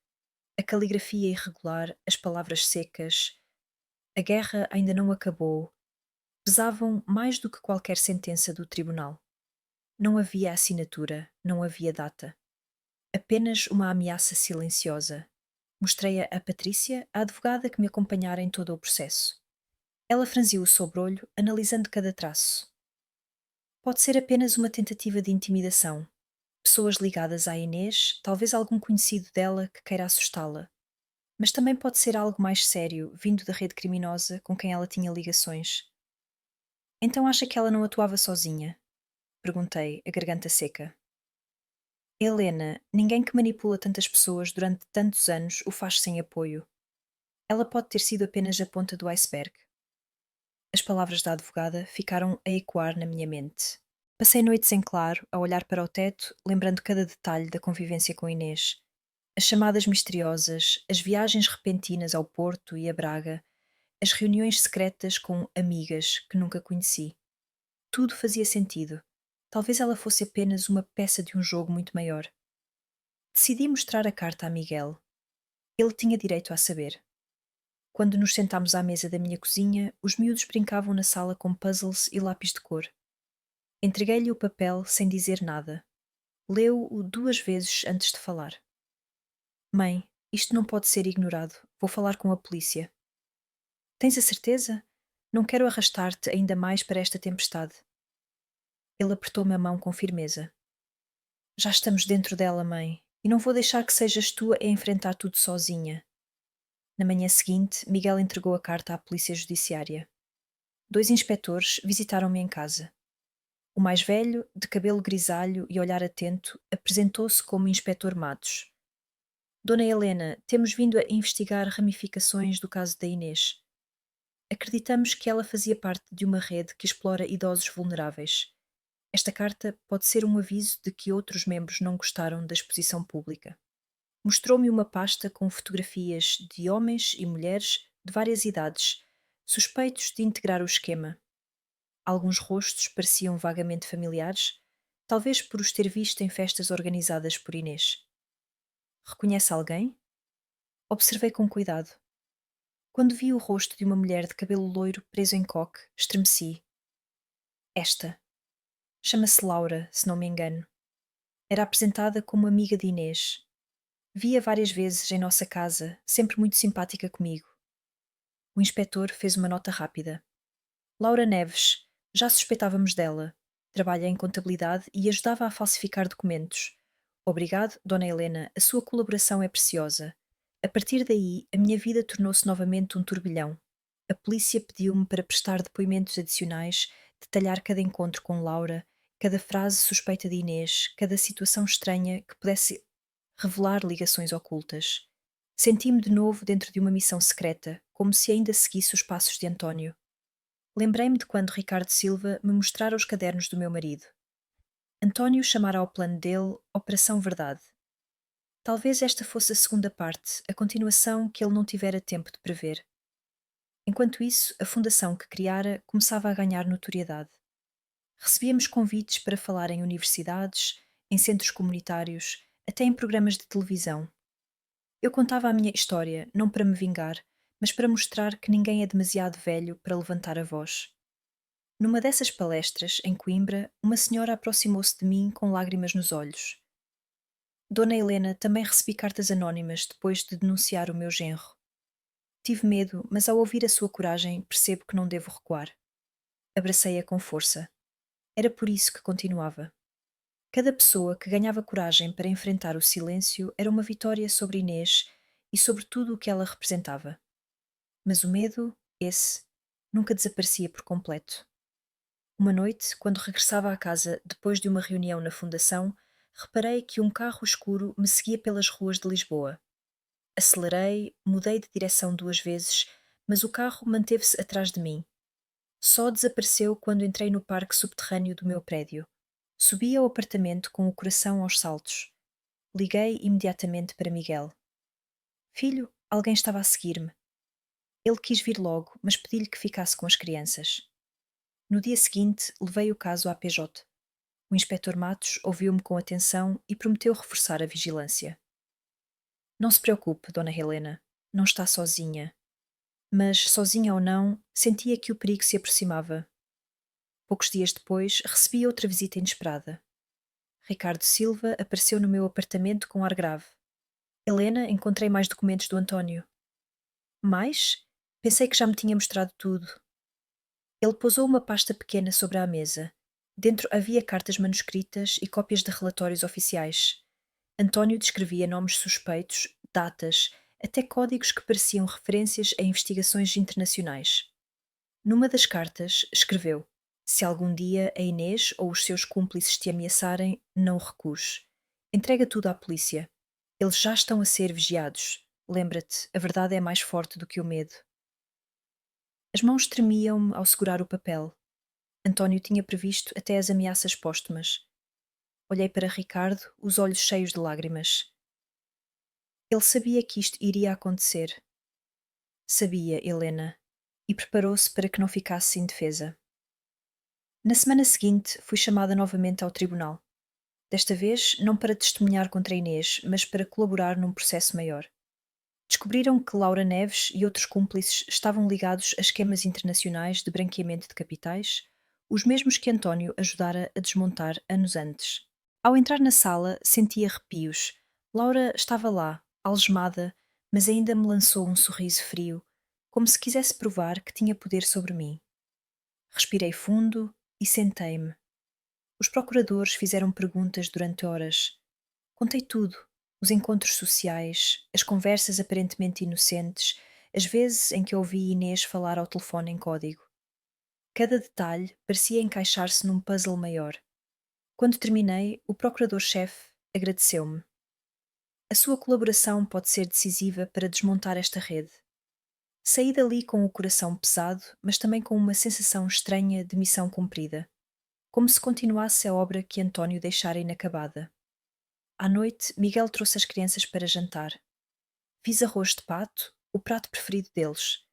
A caligrafia irregular, as palavras secas. A guerra ainda não acabou. Pesavam mais do que qualquer sentença do tribunal. Não havia assinatura, não havia data. Apenas uma ameaça silenciosa. Mostrei-a a Patrícia, a advogada que me acompanhara em todo o processo. Ela franziu o sobrolho, analisando cada traço. Pode ser apenas uma tentativa de intimidação. Pessoas ligadas à Inês, talvez algum conhecido dela que queira assustá-la. Mas também pode ser algo mais sério, vindo da rede criminosa com quem ela tinha ligações. Então acha que ela não atuava sozinha? Perguntei, a garganta seca. Helena, ninguém que manipula tantas pessoas durante tantos anos o faz sem apoio. Ela pode ter sido apenas a ponta do iceberg. As palavras da advogada ficaram a ecoar na minha mente. Passei noites em claro, a olhar para o teto, lembrando cada detalhe da convivência com Inês. As chamadas misteriosas, as viagens repentinas ao Porto e a Braga, as reuniões secretas com amigas que nunca conheci. Tudo fazia sentido. Talvez ela fosse apenas uma peça de um jogo muito maior. Decidi mostrar a carta a Miguel. Ele tinha direito a saber. Quando nos sentámos à mesa da minha cozinha, os miúdos brincavam na sala com puzzles e lápis de cor. Entreguei-lhe o papel sem dizer nada. Leu-o 2 vezes antes de falar. Mãe, isto não pode ser ignorado. Vou falar com a polícia. Tens a certeza? Não quero arrastar-te ainda mais para esta tempestade. Ele apertou-me a mão com firmeza. Já estamos dentro dela, mãe, e não vou deixar que sejas tu a enfrentar tudo sozinha. Na manhã seguinte, Miguel entregou a carta à polícia judiciária. 2 inspetores visitaram-me em casa. O mais velho, de cabelo grisalho e olhar atento, apresentou-se como Inspetor Matos. Dona Helena, temos vindo a investigar ramificações do caso da Inês. Acreditamos que ela fazia parte de uma rede que explora idosos vulneráveis. Esta carta pode ser um aviso de que outros membros não gostaram da exposição pública. Mostrou-me uma pasta com fotografias de homens e mulheres de várias idades, suspeitos de integrar o esquema. Alguns rostos pareciam vagamente familiares, talvez por os ter visto em festas organizadas por Inês. Reconhece alguém? Observei com cuidado. Quando vi o rosto de uma mulher de cabelo loiro preso em coque, estremeci. Esta. Chama-se Laura, se não me engano. Era apresentada como amiga de Inês. Vi-a várias vezes em nossa casa, sempre muito simpática comigo. O inspetor fez uma nota rápida. Laura Neves. Já suspeitávamos dela. Trabalha em contabilidade e ajudava a falsificar documentos. Obrigado, Dona Helena. A sua colaboração é preciosa. A partir daí, a minha vida tornou-se novamente um turbilhão. A polícia pediu-me para prestar depoimentos adicionais, detalhar cada encontro com Laura, cada frase suspeita de Inês, cada situação estranha que pudesse revelar ligações ocultas. Senti-me de novo dentro de uma missão secreta, como se ainda seguisse os passos de António. Lembrei-me de quando Ricardo Silva me mostrara os cadernos do meu marido. António chamara ao plano dele Operação Verdade. Talvez esta fosse a segunda parte, a continuação que ele não tivera tempo de prever. Enquanto isso, a fundação que criara começava a ganhar notoriedade. Recebíamos convites para falar em universidades, em centros comunitários, até em programas de televisão. Eu contava a minha história, não para me vingar, mas para mostrar que ninguém é demasiado velho para levantar a voz. Numa dessas palestras, em Coimbra, uma senhora aproximou-se de mim com lágrimas nos olhos. Dona Helena, também recebi cartas anónimas depois de denunciar o meu genro. Tive medo, mas ao ouvir a sua coragem, percebo que não devo recuar. Abracei-a com força. Era por isso que continuava. Cada pessoa que ganhava coragem para enfrentar o silêncio era uma vitória sobre Inês e sobre tudo o que ela representava. Mas o medo, esse, nunca desaparecia por completo. Uma noite, quando regressava à casa depois de uma reunião na fundação, reparei que um carro escuro me seguia pelas ruas de Lisboa. Acelerei, mudei de direção 2 vezes, mas o carro manteve-se atrás de mim. Só desapareceu quando entrei no parque subterrâneo do meu prédio. Subi ao apartamento com o coração aos saltos. Liguei imediatamente para Miguel. Filho, alguém estava a seguir-me. Ele quis vir logo, mas pedi-lhe que ficasse com as crianças. No dia seguinte, levei o caso à PJ. O inspetor Matos ouviu-me com atenção e prometeu reforçar a vigilância. Não se preocupe, Dona Helena. Não está sozinha. Mas, sozinha ou não, sentia que o perigo se aproximava. Poucos dias depois, recebi outra visita inesperada. Ricardo Silva apareceu no meu apartamento com ar grave. Helena, encontrei mais documentos do António. Mais? Pensei que já me tinha mostrado tudo. Ele pousou uma pasta pequena sobre a mesa. Dentro havia cartas manuscritas e cópias de relatórios oficiais. António descrevia nomes suspeitos, datas, até códigos que pareciam referências a investigações internacionais. Numa das cartas, escreveu: Se algum dia a Inês ou os seus cúmplices te ameaçarem, não recues. Entrega tudo à polícia. Eles já estão a ser vigiados. Lembra-te, a verdade é mais forte do que o medo. As mãos tremiam-me ao segurar o papel. António tinha previsto até as ameaças póstumas. Olhei para Ricardo, os olhos cheios de lágrimas. Ele sabia que isto iria acontecer. Sabia, Helena, e preparou-se para que não ficasse indefesa. Na semana seguinte, fui chamada novamente ao tribunal. Desta vez, não para testemunhar contra Inês, mas para colaborar num processo maior. Descobriram que Laura Neves e outros cúmplices estavam ligados a esquemas internacionais de branqueamento de capitais, os mesmos que António ajudara a desmontar anos antes. Ao entrar na sala, senti arrepios. Laura estava lá, algemada, mas ainda me lançou um sorriso frio, como se quisesse provar que tinha poder sobre mim. Respirei fundo e sentei-me. Os procuradores fizeram perguntas durante horas. Contei tudo: os encontros sociais, as conversas aparentemente inocentes, as vezes em que ouvi Inês falar ao telefone em código. Cada detalhe parecia encaixar-se num puzzle maior. Quando terminei, o procurador-chefe agradeceu-me. A sua colaboração pode ser decisiva para desmontar esta rede. Saí dali com o coração pesado, mas também com uma sensação estranha de missão cumprida, como se continuasse a obra que António deixara inacabada. À noite, Miguel trouxe as crianças para jantar. Fiz arroz de pato, o prato preferido deles.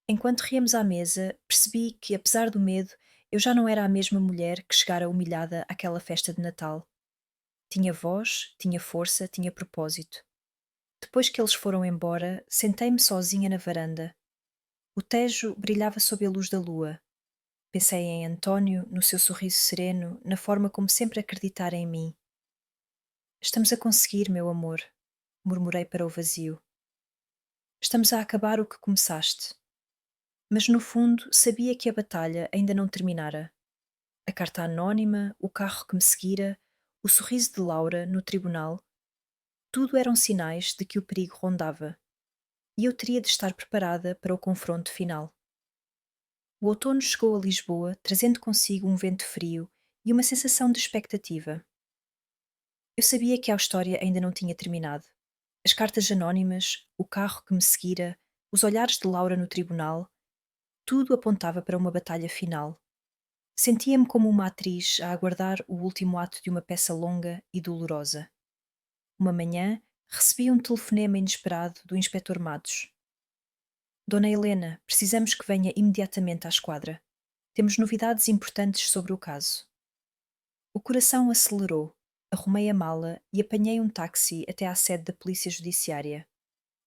Enquanto ríamos à mesa, percebi que, apesar do medo, eu já não era a mesma mulher que chegara humilhada àquela festa de Natal. Tinha voz, tinha força, tinha propósito. Depois que eles foram embora, sentei-me sozinha na varanda. O Tejo brilhava sob a luz da lua. Pensei em António, no seu sorriso sereno, na forma como sempre acreditara em mim. Estamos a conseguir, meu amor, murmurei para o vazio. Estamos a acabar o que começaste. Mas no fundo sabia que a batalha ainda não terminara. A carta anónima, o carro que me seguira, o sorriso de Laura no tribunal, tudo eram sinais de que o perigo rondava, e eu teria de estar preparada para o confronto final. O outono chegou a Lisboa, trazendo consigo um vento frio e uma sensação de expectativa. Eu sabia que a história ainda não tinha terminado. As cartas anónimas, o carro que me seguira, os olhares de Laura no tribunal, tudo apontava para uma batalha final. Sentia-me como uma atriz a aguardar o último ato de uma peça longa e dolorosa. Uma manhã, recebi um telefonema inesperado do inspetor Matos. Dona Helena, precisamos que venha imediatamente à esquadra. Temos novidades importantes sobre o caso. O coração acelerou. Arrumei a mala e apanhei um táxi até à sede da Polícia Judiciária.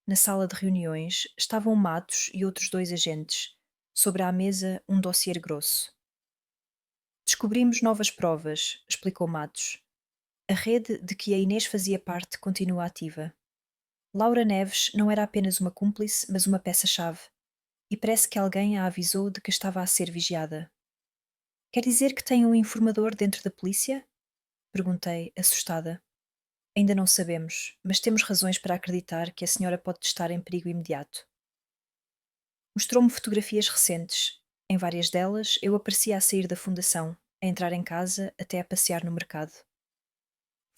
Na sala de reuniões estavam Matos e outros dois agentes. Sobre a mesa, um dossiê grosso. Descobrimos novas provas, explicou Matos. A rede de que a Inês fazia parte continua ativa. Laura Neves não era apenas uma cúmplice, mas uma peça-chave. E parece que alguém a avisou de que estava a ser vigiada. Quer dizer que tem um informador dentro da polícia? Perguntei, assustada. Ainda não sabemos, mas temos razões para acreditar que a senhora pode estar em perigo imediato. Mostrou-me fotografias recentes. Em várias delas, eu aparecia a sair da fundação, a entrar em casa, até a passear no mercado.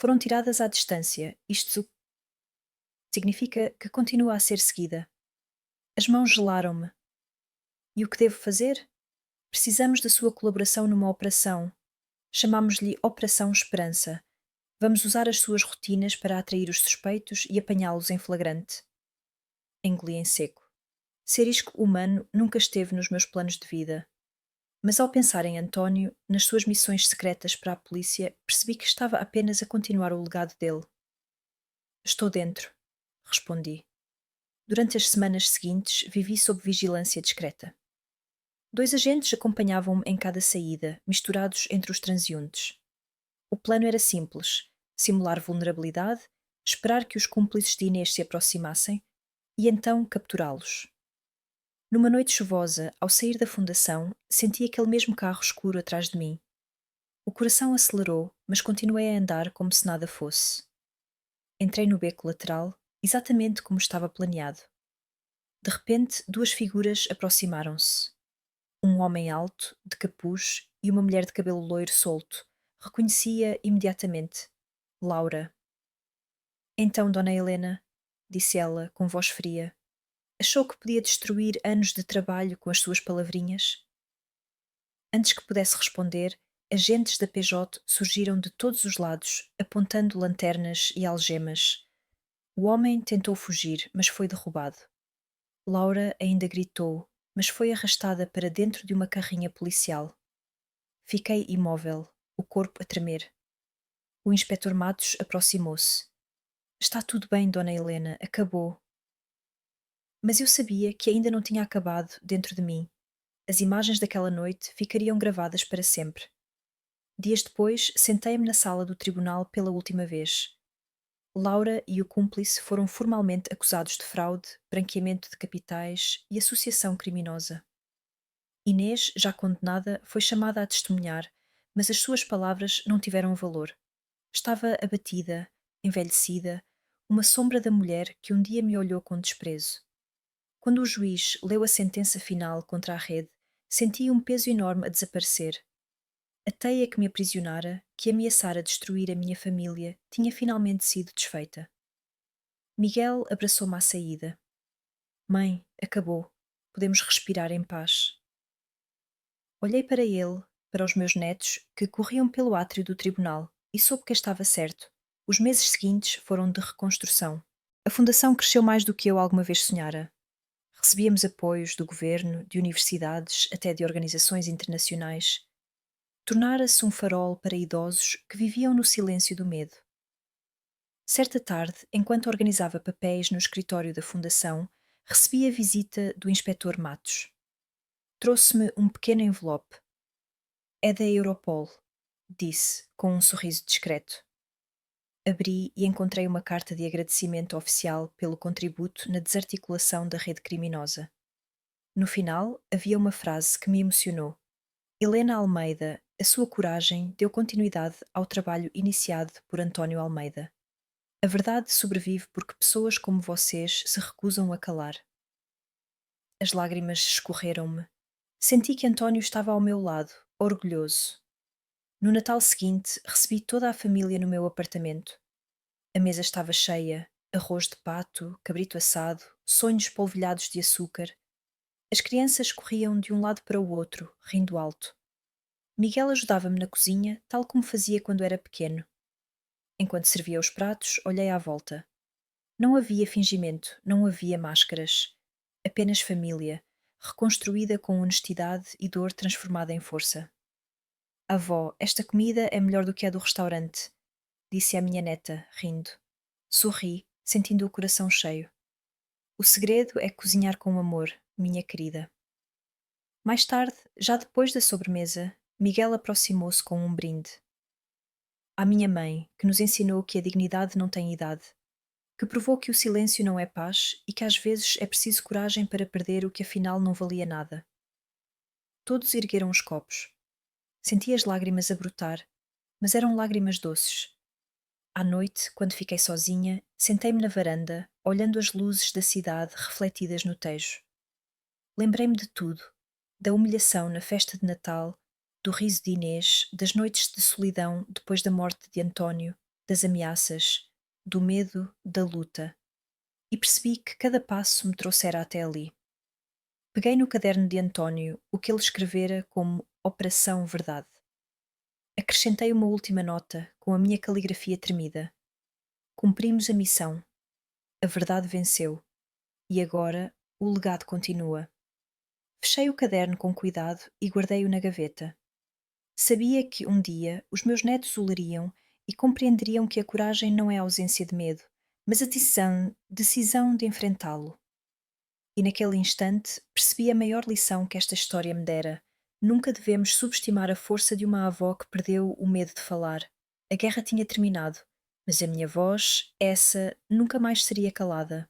Foram tiradas à distância, isto significa que continua a ser seguida. As mãos gelaram-me. E o que devo fazer? Precisamos da sua colaboração numa operação. Chamamos-lhe Operação Esperança. Vamos usar as suas rotinas para atrair os suspeitos e apanhá-los em flagrante. Engoli em seco. Ser isco humano nunca esteve nos meus planos de vida. Mas ao pensar em António, nas suas missões secretas para a polícia, percebi que estava apenas a continuar o legado dele. Estou dentro, respondi. Durante as semanas seguintes, vivi sob vigilância discreta. Dois agentes acompanhavam-me em cada saída, misturados entre os transeuntes. O plano era simples: simular vulnerabilidade, esperar que os cúmplices de Inês se aproximassem e então capturá-los. Numa noite chuvosa, ao sair da fundação, senti aquele mesmo carro escuro atrás de mim. O coração acelerou, mas continuei a andar como se nada fosse. Entrei no beco lateral, exatamente como estava planeado. De repente, duas figuras aproximaram-se. Um homem alto, de capuz, e uma mulher de cabelo loiro solto. Reconhecia imediatamente. Laura. Então, Dona Helena, disse ela com voz fria. Achou que podia destruir anos de trabalho com as suas palavrinhas? Antes que pudesse responder, agentes da PJ surgiram de todos os lados, apontando lanternas e algemas. O homem tentou fugir, mas foi derrubado. Laura ainda gritou, mas foi arrastada para dentro de uma carrinha policial. Fiquei imóvel, o corpo a tremer. O inspetor Matos aproximou-se. Está tudo bem, Dona Helena, acabou. Mas eu sabia que ainda não tinha acabado dentro de mim. As imagens daquela noite ficariam gravadas para sempre. Dias depois, sentei-me na sala do tribunal pela última vez. Laura e o cúmplice foram formalmente acusados de fraude, branqueamento de capitais e associação criminosa. Inês, já condenada, foi chamada a testemunhar, mas as suas palavras não tiveram valor. Estava abatida, envelhecida, uma sombra da mulher que um dia me olhou com desprezo. Quando o juiz leu a sentença final contra a rede, senti um peso enorme a desaparecer. A teia que me aprisionara, que ameaçara destruir a minha família, tinha finalmente sido desfeita. Miguel abraçou-me à saída. Mãe, acabou. Podemos respirar em paz. Olhei para ele, para os meus netos, que corriam pelo átrio do tribunal, e soube que estava certo. Os meses seguintes foram de reconstrução. A fundação cresceu mais do que eu alguma vez sonhara. Recebíamos apoios do governo, de universidades, até de organizações internacionais. Tornara-se um farol para idosos que viviam no silêncio do medo. Certa tarde, enquanto organizava papéis no escritório da fundação, recebi a visita do inspetor Matos. Trouxe-me um pequeno envelope. É da Europol, disse, com um sorriso discreto. Abri e encontrei uma carta de agradecimento oficial pelo contributo na desarticulação da rede criminosa. No final, havia uma frase que me emocionou. Helena Almeida, a sua coragem deu continuidade ao trabalho iniciado por António Almeida. A verdade sobrevive porque pessoas como vocês se recusam a calar. As lágrimas escorreram-me. Senti que António estava ao meu lado, orgulhoso. No Natal seguinte, recebi toda a família no meu apartamento. A mesa estava cheia, arroz de pato, cabrito assado, sonhos polvilhados de açúcar. As crianças corriam de um lado para o outro, rindo alto. Miguel ajudava-me na cozinha, tal como fazia quando era pequeno. Enquanto servia os pratos, olhei à volta. Não havia fingimento, não havia máscaras. Apenas família, reconstruída com honestidade e dor transformada em força. Avó, esta comida é melhor do que a do restaurante, disse à minha neta, rindo. Sorri, sentindo o coração cheio. O segredo é cozinhar com amor, minha querida. Mais tarde, já depois da sobremesa, Miguel aproximou-se com um brinde. À minha mãe, que nos ensinou que a dignidade não tem idade, que provou que o silêncio não é paz e que às vezes é preciso coragem para perder o que afinal não valia nada. Todos ergueram os copos. Senti as lágrimas a brotar, mas eram lágrimas doces. À noite, quando fiquei sozinha, sentei-me na varanda, olhando as luzes da cidade refletidas no Tejo. Lembrei-me de tudo, da humilhação na festa de Natal, do riso de Inês, das noites de solidão depois da morte de António, das ameaças, do medo, da luta. E percebi que cada passo me trouxera até ali. Peguei no caderno de António o que ele escrevera como Operação Verdade. Acrescentei uma última nota com a minha caligrafia tremida. Cumprimos a missão. A verdade venceu. E agora o legado continua. Fechei o caderno com cuidado e guardei-o na gaveta. Sabia que um dia os meus netos o leriam e compreenderiam que a coragem não é ausência de medo, mas a decisão de enfrentá-lo. E naquele instante percebi a maior lição que esta história me dera. Nunca devemos subestimar a força de uma avó que perdeu o medo de falar. A guerra tinha terminado, mas a minha voz, essa, nunca mais seria calada.